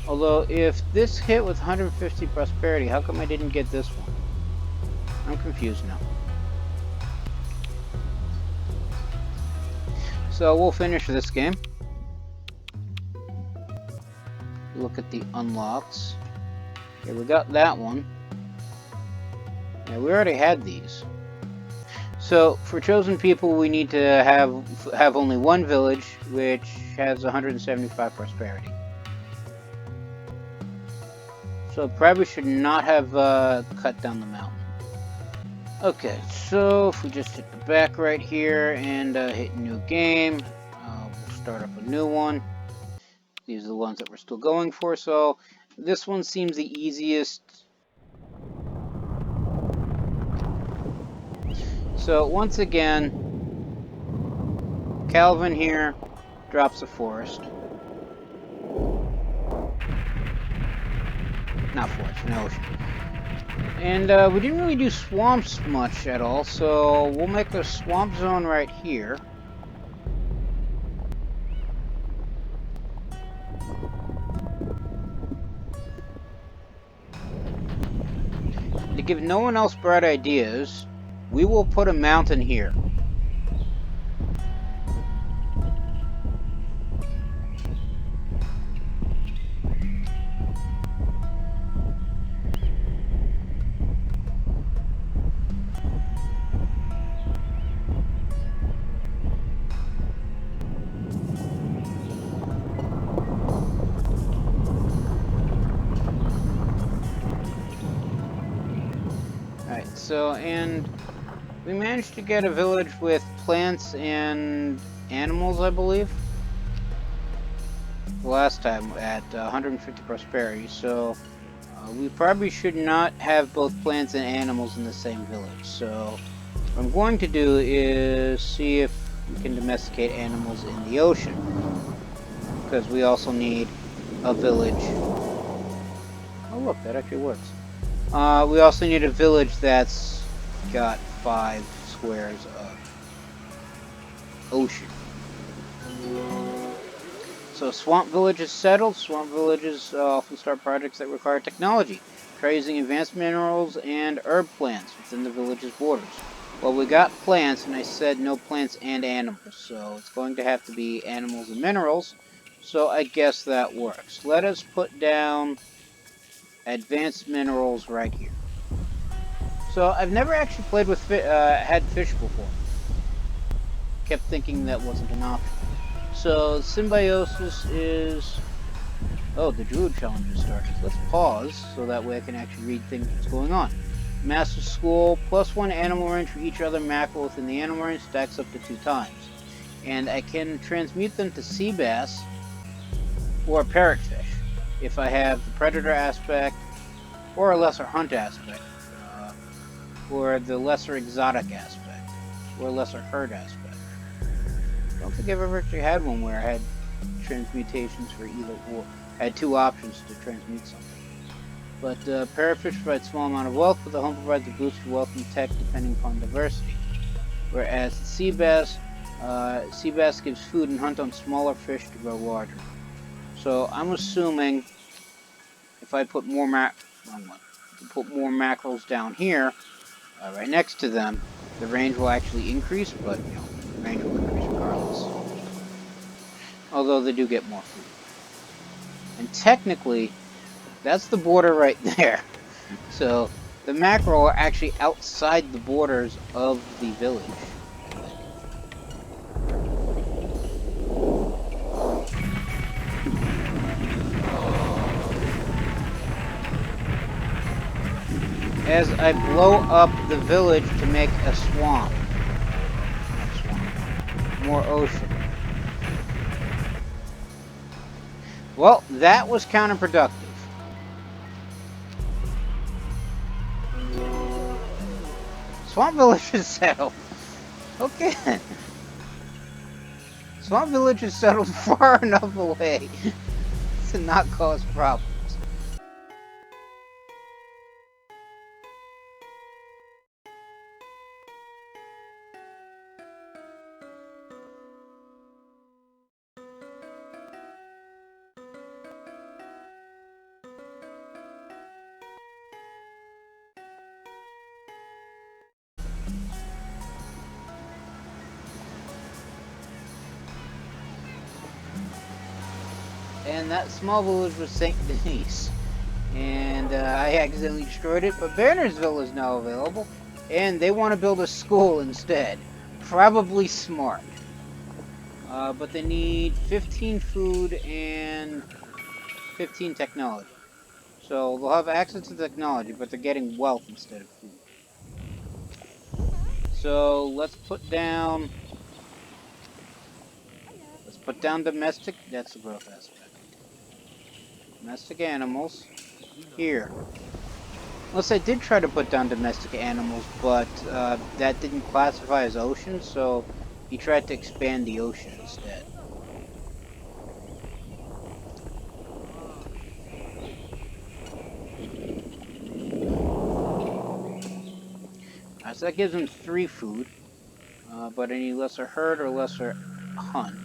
Although, if this hit with 150 prosperity, how come I didn't get this one? I'm confused now. So we'll finish this game. Look at the unlocks. Okay, we got that one. Yeah, we already had these. So for chosen people, we need to have only 1 village, which has 175 prosperity. So probably should not have cut down the mountain. Okay, so if we just hit the back right here and hit new game, we'll start up a new one. These are the ones that we're still going for, so this one seems the easiest. So once again, Calvin here drops a forest. Not forest, an ocean. And we didn't really do swamps much at all, so we'll make a swamp zone right here. To give no one else bright ideas, we will put a mountain here. So, and we managed to get a village with plants and animals, I believe. The last time at 150 prosperity, so we probably should not have both plants and animals in the same village. So what I'm going to do is see if we can domesticate animals in the ocean, because we also need a village. Oh look, that actually works. We also need a village that's got 5 squares of ocean. So swamp village is settled. Swamp villages often start projects that require technology, raising advanced minerals and herb plants within the village's borders. Well, we got plants, and I said no plants and animals, so it's going to have to be animals and minerals, so I guess that works. Let us put down advanced minerals right here. So I've never actually played with had fish before. Kept thinking that wasn't an option. So symbiosis is... Oh, the Druid challenge has started. Let's pause so that way I can actually read things that's going on. Master School, +1 animal range for each other mackerel within the animal range, stacks up to 2 times. And I can transmute them to sea bass or parrotfish if I have the predator aspect or a lesser hunt aspect, or the lesser exotic aspect, or lesser herd aspect. I don't think I've ever actually had one where I had transmutations for either or. I had 2 options to transmute something. But parrotfish provides a small amount of wealth, but the home provides a boost to wealth and tech depending upon diversity. Whereas the sea bass gives food and hunt on smaller fish to grow larger. So I'm assuming if I put more mackerels down here, right next to them, the range will actually increase, but you know, the range will increase regardless. Although they do get more food. And technically, that's the border right there. So the mackerel are actually outside the borders of the village. As I blow up the village to make a swamp. More ocean. Well, that was counterproductive. Swamp village is settled. Okay. Swamp village is settled far enough away to not cause problems. And that small village was St. Denis. And I accidentally destroyed it, but Bannersville is now available. And they want to build a school instead. Probably smart. But they need 15 food and 15 technology. So they'll have access to technology, but they're getting wealth instead of food. So let's put down domestic. That's the growth aspect. Domestic animals here. Unless I did try to put down domestic animals, but that didn't classify as ocean, so he tried to expand the ocean instead. So that gives him 3 food, but I need lesser herd or lesser hunt,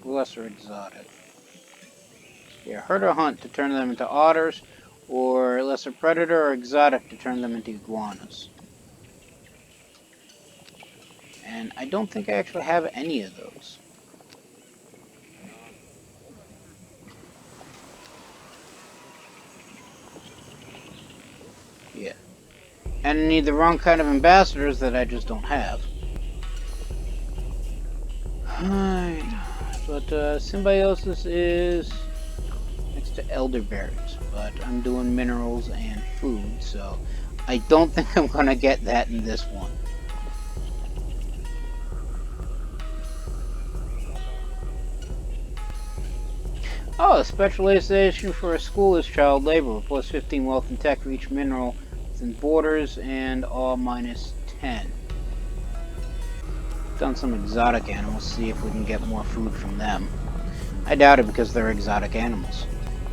or lesser exotic. Yeah, herd or hunt to turn them into otters, or lesser predator or exotic to turn them into iguanas. And I don't think I actually have any of those. Yeah. And I need the wrong kind of ambassadors that I just don't have. But symbiosis is next to elderberries, but I'm doing minerals and food, so I don't think I'm gonna get that in this one. Oh, a specialization for a school is child labor, plus 15 wealth and tech for each mineral within borders, and all minus 10. Done some exotic animals, see if we can get more food from them. I doubt it because they're exotic animals.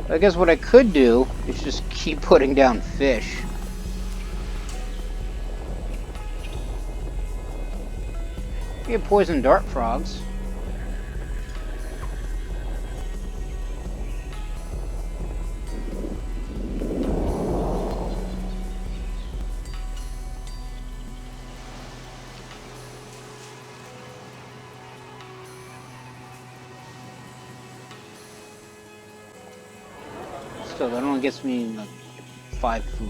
I guess what I could do is just keep putting down fish. Get poison dart frogs. Still, that only gets me like 5 food.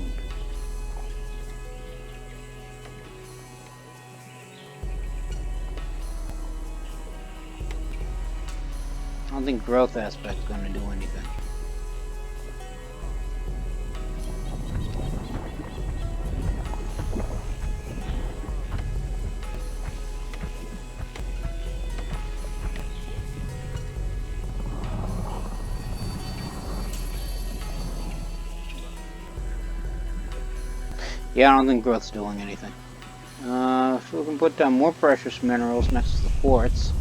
I don't think growth aspect's going to do anything. Yeah, I don't think growth's doing anything. So we can put down more precious minerals next to the quartz.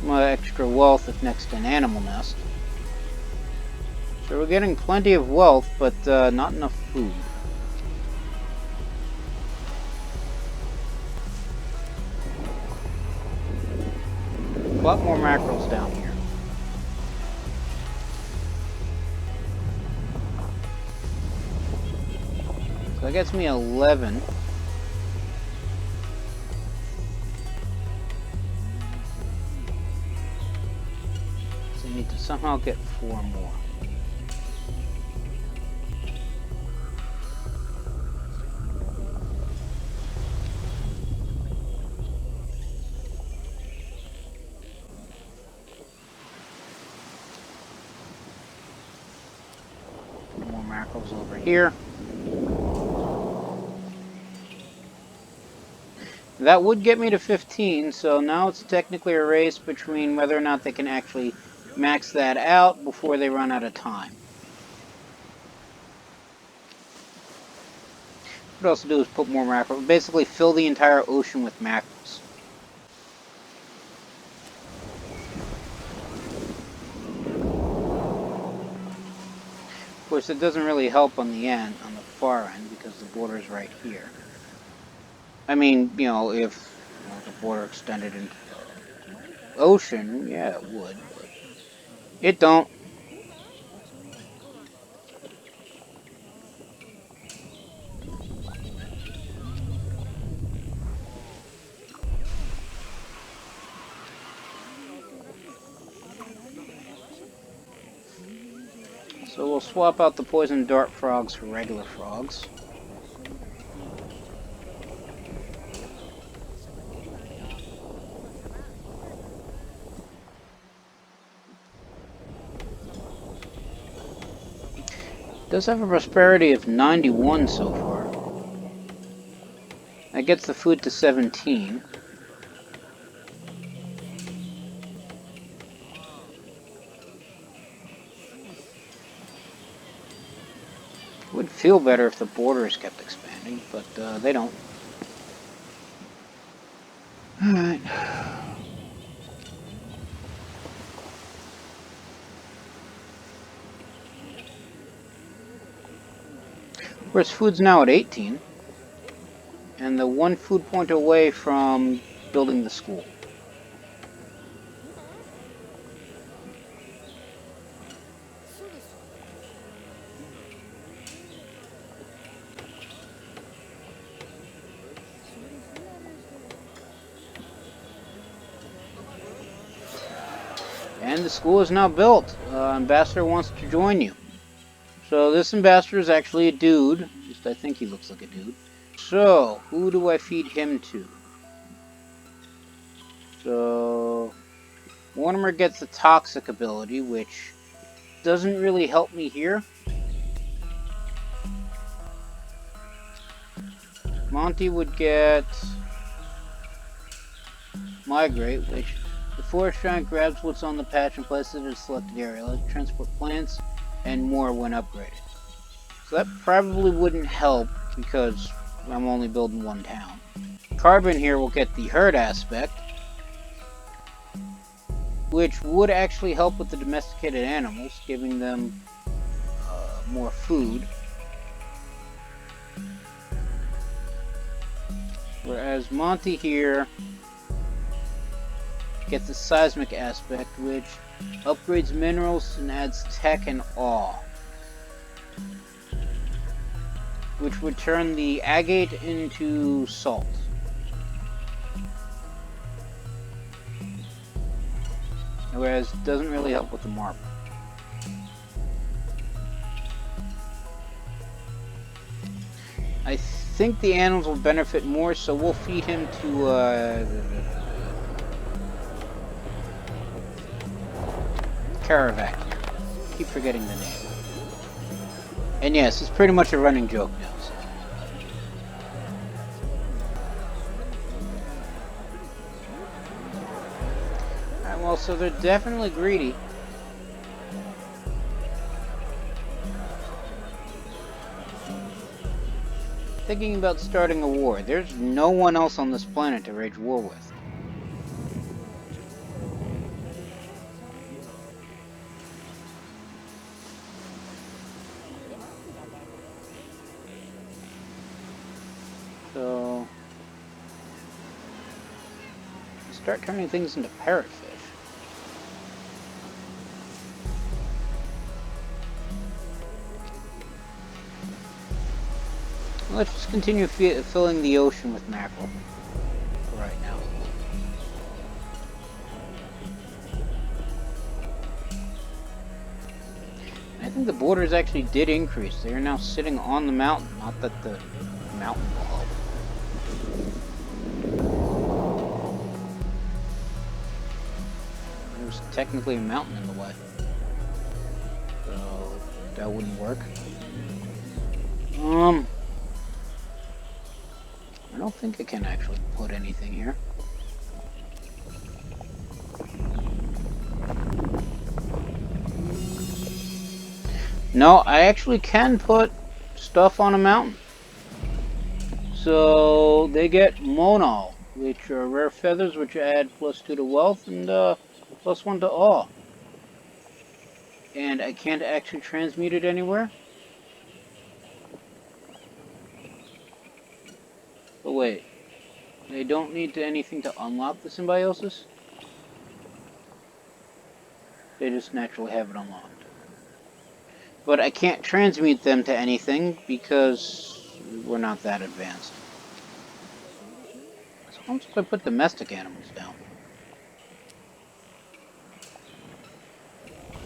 My extra wealth is next to an animal nest. So we're getting plenty of wealth, but not enough food. A lot more mackerels down here. So that gets me 11. So I need to somehow get 4 more. More mackerels over here. That would get me to 15, so now it's technically a race between whether or not they can actually max that out before they run out of time. What else to do is put more mackerels. Basically fill the entire ocean with mackerels. Of course, it doesn't really help on the end, on the far end, because the border's right here. I mean, you know, if the border extended into the ocean, yeah, it would. But it don't. So we'll swap out the poison dart frogs for regular frogs. Does have a prosperity of 91 so far. That gets the food to 17. Would feel better if the borders kept expanding, but they don't. Alright. Of course, food's now at 18. And the 1 food point away from building the school. And the school is now built. Ambassador wants to join you. So this ambassador is actually a dude. Just I think he looks like a dude. So, who do I feed him to? So, Mortimer gets the toxic ability, which doesn't really help me here. Monty would get Migrate, which the forest giant grabs what's on the patch and places it in a selected area. Let's transport plants and more when upgraded. So that probably wouldn't help because I'm only building 1 town. Carbon here will get the herd aspect. which would actually help with the domesticated animals, giving them more food. Whereas Monty here gets the seismic aspect, which upgrades minerals and adds tech and awe, which would turn the agate into salt. Whereas it doesn't really help with the marble. I think the animals will benefit more, so we'll feed him to Caravac. Keep forgetting the name. And yes, it's pretty much a running joke now. So. Alright, well, so they're definitely greedy. Thinking about starting a war. There's no one else on this planet to wage war with. So, start turning things into parrotfish. Let's just continue filling the ocean with mackerel for right now. I think the borders actually did increase. They are now sitting on the mountain, not that the mountain wall. There's technically a mountain in the way, so that wouldn't work. I don't think I can actually put anything here. No, I actually can put stuff on a mountain. So they get monal, which are rare feathers, which add +2 to wealth and +1 to awe. And I can't actually transmute it anywhere. But wait, they don't need anything to unlock the symbiosis? They just naturally have it unlocked. But I can't transmute them to anything because we're not that advanced. So how much if I put domestic animals down?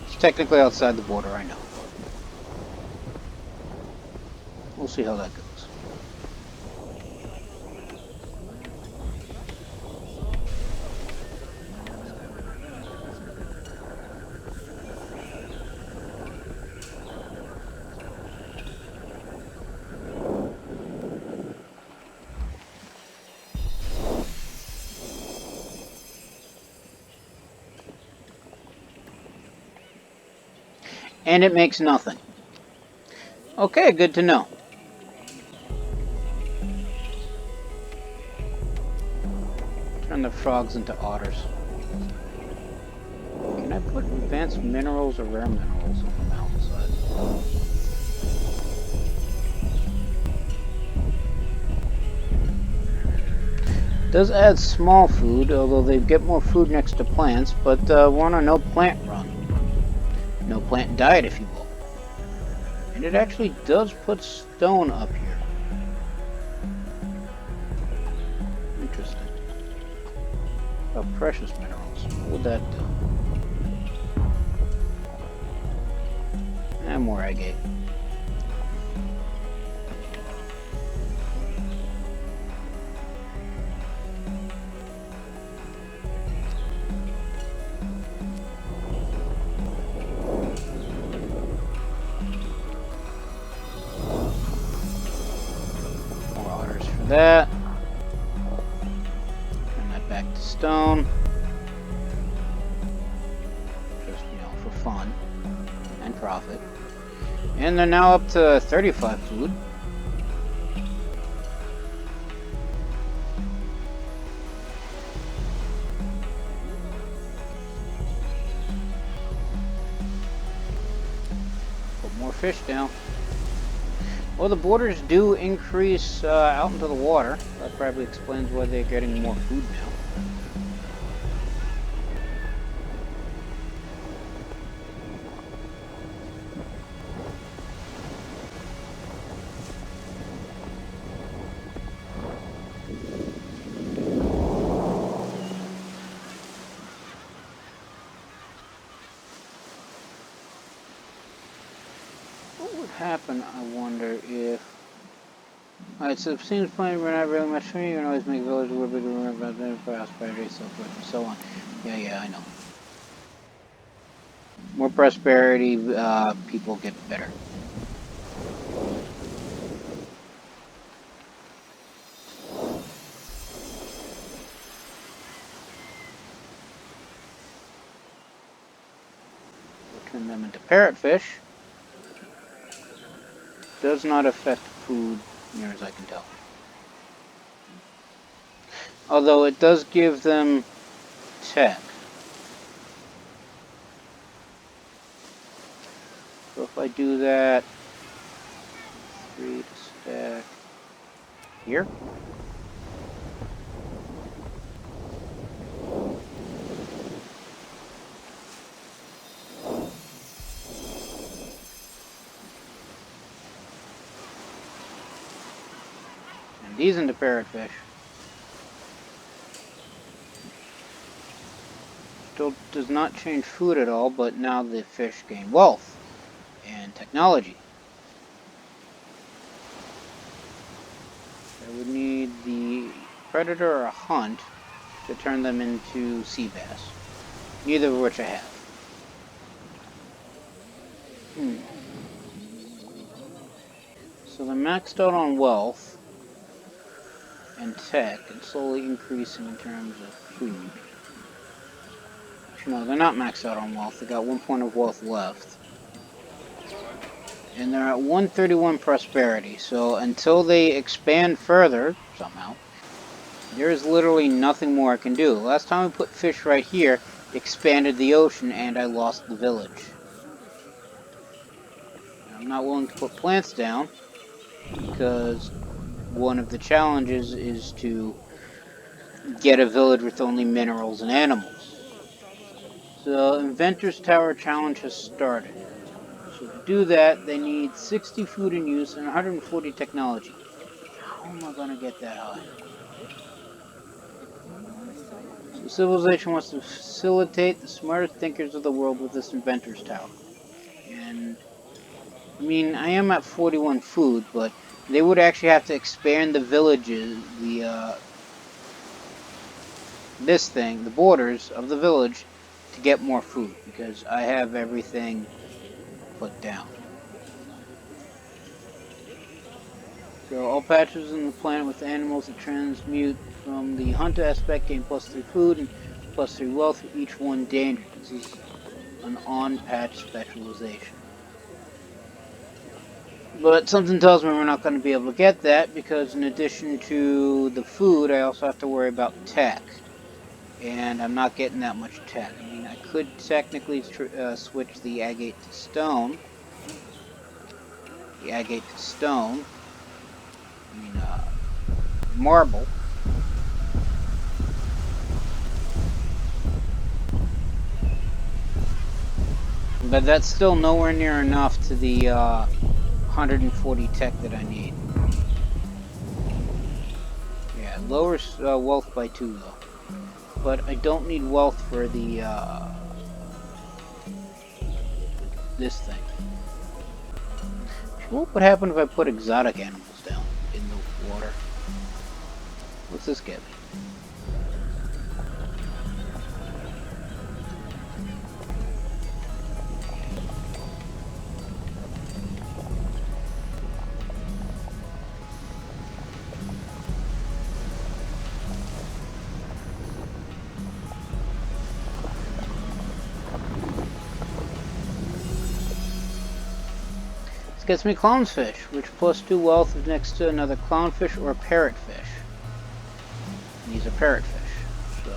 It's technically outside the border, I know. We'll see how that goes. And it makes nothing. Okay, good to know. Turn the frogs into otters. Can I put advanced minerals or rare minerals on the mountainside? It does add small food, although they get more food next to plants, but we're on a no plant run. No plant diet, if you will. And it actually does put stone up here. Interesting. Oh, precious minerals. What would that do? And more agate. That. Turn that back to stone. Just, for fun and profit. And they're now up to 35 food. fish down. Well, the borders do increase out into the water. That probably explains why they're getting more food now. Happen, I wonder if... Alright, so it seems plain we're not really much for you. You can always make village a little bit about prosperity, so forth and so on. Yeah, I know. More prosperity, people get better. We'll turn them into parrotfish. Does not affect food, near as I can tell. Although it does give them tech. So if I do that, 3 to stack here. These into parrotfish. Still does not change food at all, but now the fish gain wealth and technology. I would need the predator or a hunt to turn them into sea bass. Neither of which I have. So they're maxed out on wealth and tech, and slowly increasing in terms of food. Actually, no, they're not maxed out on wealth. They got 1 point of wealth left. And they're at 131 prosperity, so until they expand further, somehow, there is literally nothing more I can do. Last time I put fish right here, expanded the ocean, and I lost the village. I'm not willing to put plants down, because one of the challenges is to get a village with only minerals and animals. So, Inventor's Tower challenge has started. So to do that, they need 60 food in use and 140 technology. How am I going to get that high? So civilization wants to facilitate the smartest thinkers of the world with this Inventor's Tower. And, I mean, I am at 41 food, but they would actually have to expand the villages, the borders of the village to get more food, because I have everything put down. So all patches in the planet with animals that transmute from the hunter aspect gain +3 food and +3 wealth for each one danger. This is an on-patch specialization. But something tells me we're not going to be able to get that, because in addition to the food, I also have to worry about tech. And I'm not getting that much tech. I mean, I could technically switch the agate to stone. Marble. But that's still nowhere near enough to the 140 tech that I need. Yeah, it lowers wealth by 2 though. But I don't need wealth for the this thing. What would happen if I put exotic animals down in the water? What's this get me? Gets me clownfish, which +2 wealth is next to another clownfish or a parrotfish. And these are parrotfish, so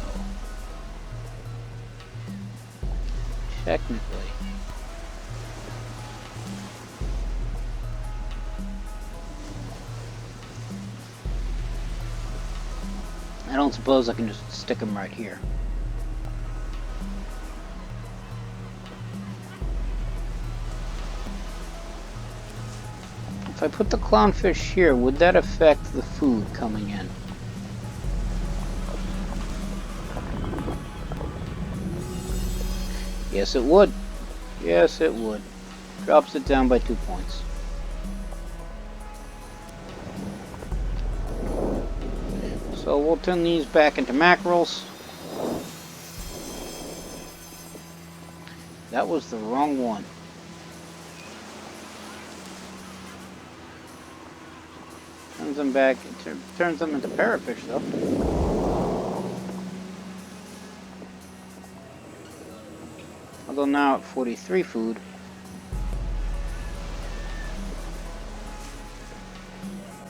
technically I don't suppose I can just stick them right here. If I put the clownfish here, would that affect the food coming in? Yes, it would. Yes, it would. Drops it down by 2 points. So we'll turn these back into mackerels. That was the wrong one. Turns them back, turns them into parrotfish though. Although now at 43 food.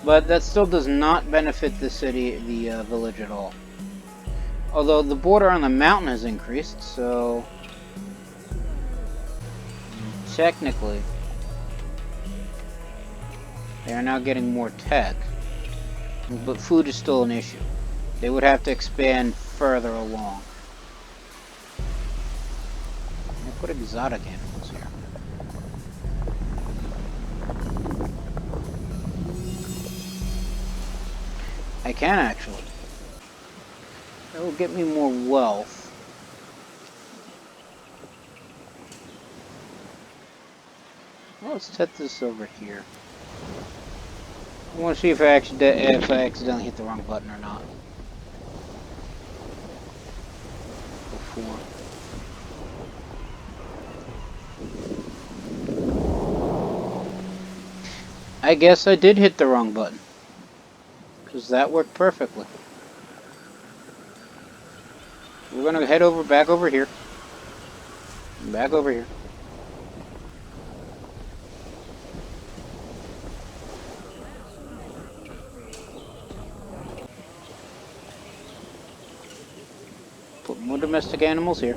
But that still does not benefit the city, the village at all. Although the border on the mountain has increased, so technically they are now getting more tech. But food is still an issue. They would have to expand further along. I'll put exotic animals here. I can actually. That will get me more wealth. Well, let's set this over here. I want to see if I accidentally hit the wrong button or not. Before. I guess I did hit the wrong button. Because that worked perfectly. We're going to head back over here. Back over here. Put more domestic animals here.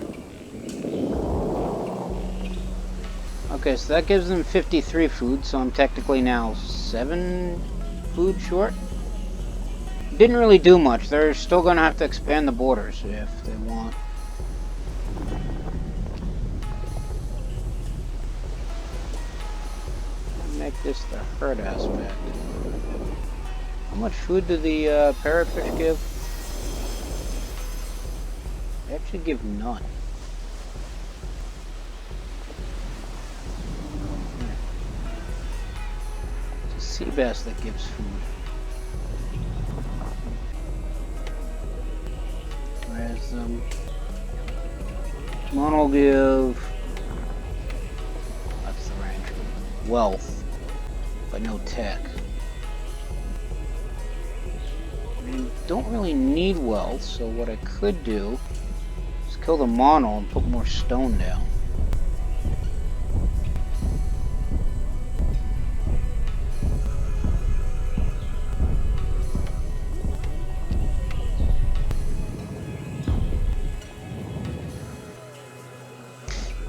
Okay, so that gives them 53 food, so I'm technically now 7 food short. Didn't really do much. They're still going to have to expand the borders if they want. Make this the herd aspect. How much food do the parrotfish give? They actually give none. It's a sea bass that gives food. Whereas one will give, that's the range, wealth, but no tech. I mean, don't really need wealth, so what I could do is kill the mono and put more stone down.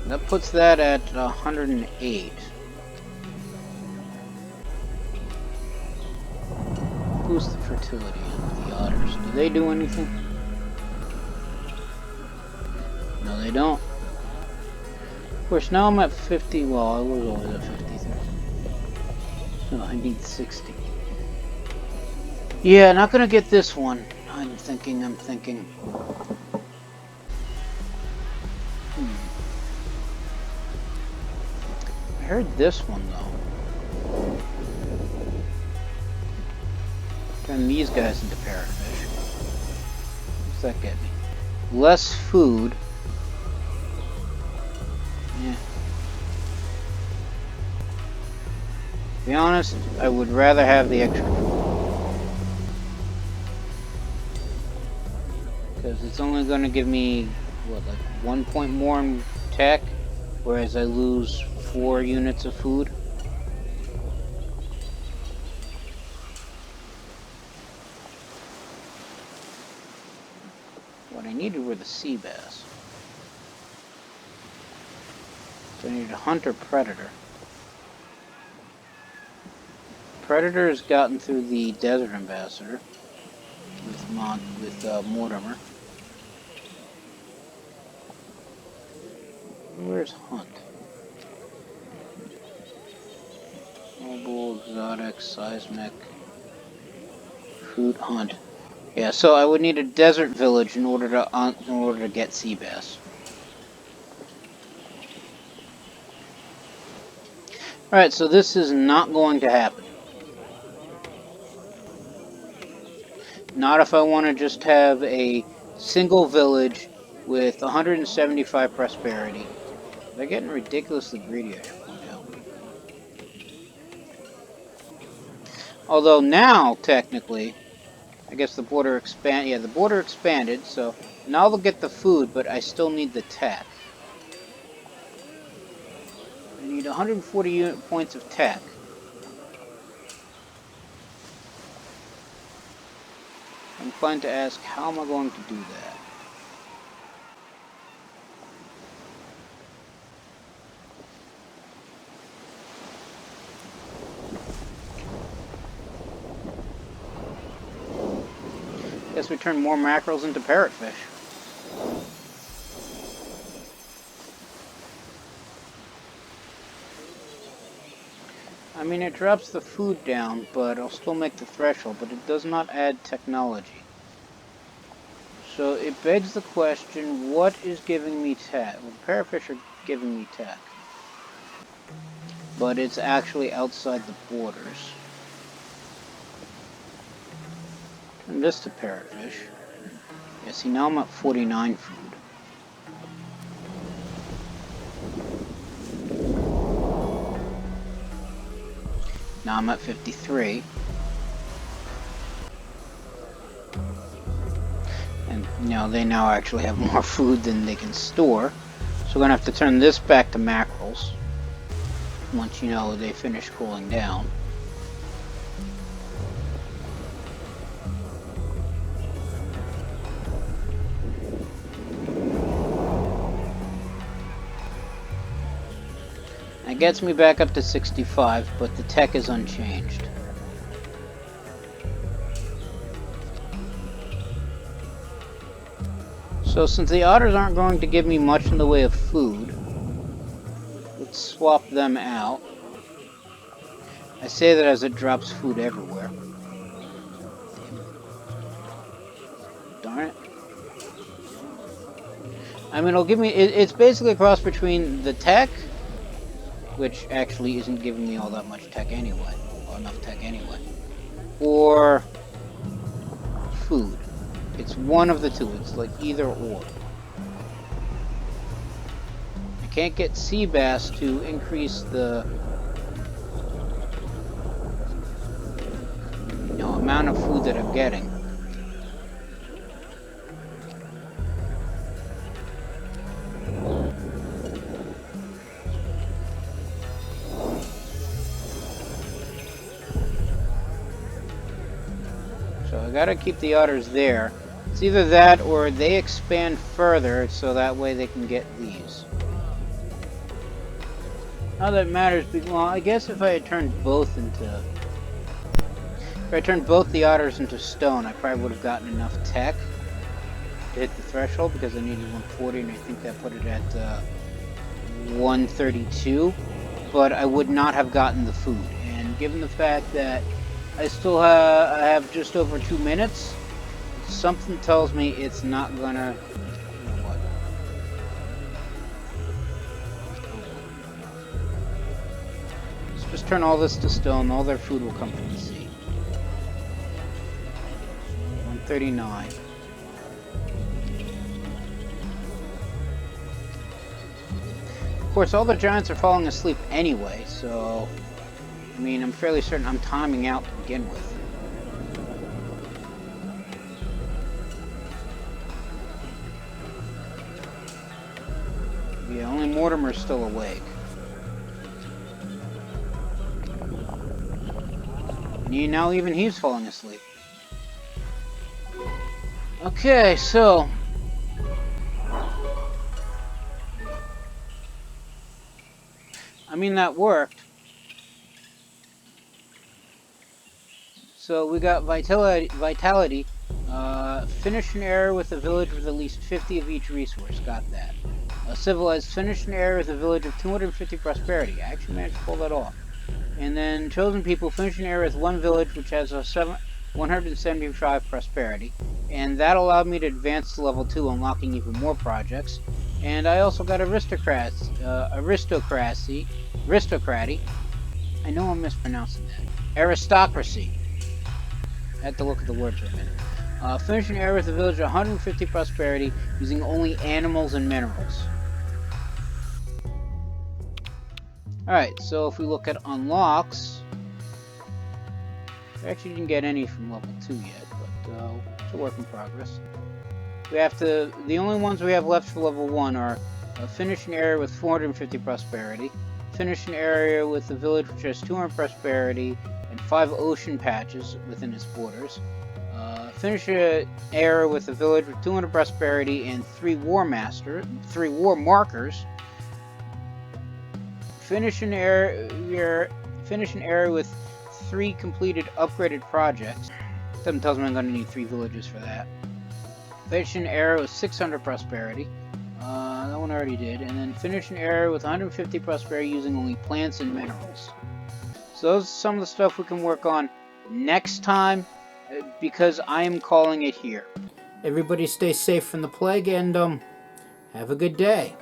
That puts that at 108. Boost the fertility of the otters. Do they do anything? No, they don't. Of course, now I'm at 50. Well, I was always at 53. So I need 60. Yeah, not gonna get this one. I'm thinking. I heard this one though. Turn these guys into parrotfish. What's that get me? Less food. Yeah. To be honest, I would rather have the extra food. Because it's only going to give me, what, like 1 point more in tech, whereas I lose 4 units of food. What I needed were the sea bass. So I needed a hunter predator. Predator has gotten through the desert ambassador with month with Mortimer. Where's Hunt? Mobile, exotic, seismic, food hunt. Yeah, so I would need a desert village in order to get sea bass. All right, so this is not going to happen. Not if I want to just have a single village with 175 prosperity. They're getting ridiculously greedy, I should point out. Although now, technically, I guess the border the border expanded, so now they'll get the food, but I still need the tech. I need 140 unit points of tech. I'm inclined to ask, how am I going to do that? Guess we turn more mackerels into parrotfish. I mean, it drops the food down, but I'll still make the threshold, but it does not add technology. So it begs the question, what is giving me tech? Well, the parrotfish are giving me tech. But it's actually outside the borders. Turn this to parrotfish. Yeah, see, now I'm at 49 food. Now I'm at 53. And, you know, they now actually have more food than they can store. So we're going to have to turn this back to mackerels. Once, you know, they finish cooling down. That gets me back up to 65, but the tech is unchanged. So since the otters aren't going to give me much in the way of food, let's swap them out. I say that as it drops food everywhere. Darn it. I mean, it'll give me... It's basically a cross between the tech, which actually isn't giving me all that much tech anyway, or enough tech anyway, or food. It's one of the two. It's like either or. I can't get sea bass to increase the amount of food that I'm getting. So I gotta keep the otters there. It's either that or they expand further so that way they can get these. Not that it matters, well, I guess if I had turned both into... If I turned both the otters into stone, I probably would have gotten enough tech to hit the threshold because I needed 140 and I think that put it at 132. But I would not have gotten the food. And given the fact that I still have just over 2 minutes, something tells me it's not gonna... You know what? Let's just turn all this to stone. All their food will come from the sea. 139. Of course, all the giants are falling asleep anyway, so... I mean, I'm fairly certain I'm timing out to begin with. Yeah, only Mortimer's still awake. And now even he's falling asleep. Okay, so... I mean, that worked. So we got vitality Finish an area with a village with at least 50 of each resource. Got that. Civilized. Finish an area with a village of 250 prosperity. I actually managed to pull that off. And then chosen people. Finish an area with one village which has a 175 prosperity. And that allowed me to advance to level 2, unlocking even more projects. And I also got aristocracy. I know I'm mispronouncing that. Aristocracy. I had to look at the word for a minute. Finish an area with a village of 150 prosperity using only animals and minerals. Alright, so if we look at unlocks, we actually didn't get any from level 2 yet, but it's a work in progress. We have to, the only ones we have left for level 1 are finish an area with 450 prosperity, finish an area with a village which has 200 prosperity and 5 ocean patches within its borders, finish an area with a village with 200 prosperity and 3 war markers, finish an area with 3 completed upgraded projects. Something tells me I'm going to need 3 villages for that. Finish an area with 600 prosperity. That one I already did. And then finish an area with 150 prosperity using only plants and minerals. So those are some of the stuff we can work on next time, because I am calling it here. Everybody stay safe from the plague, and have a good day.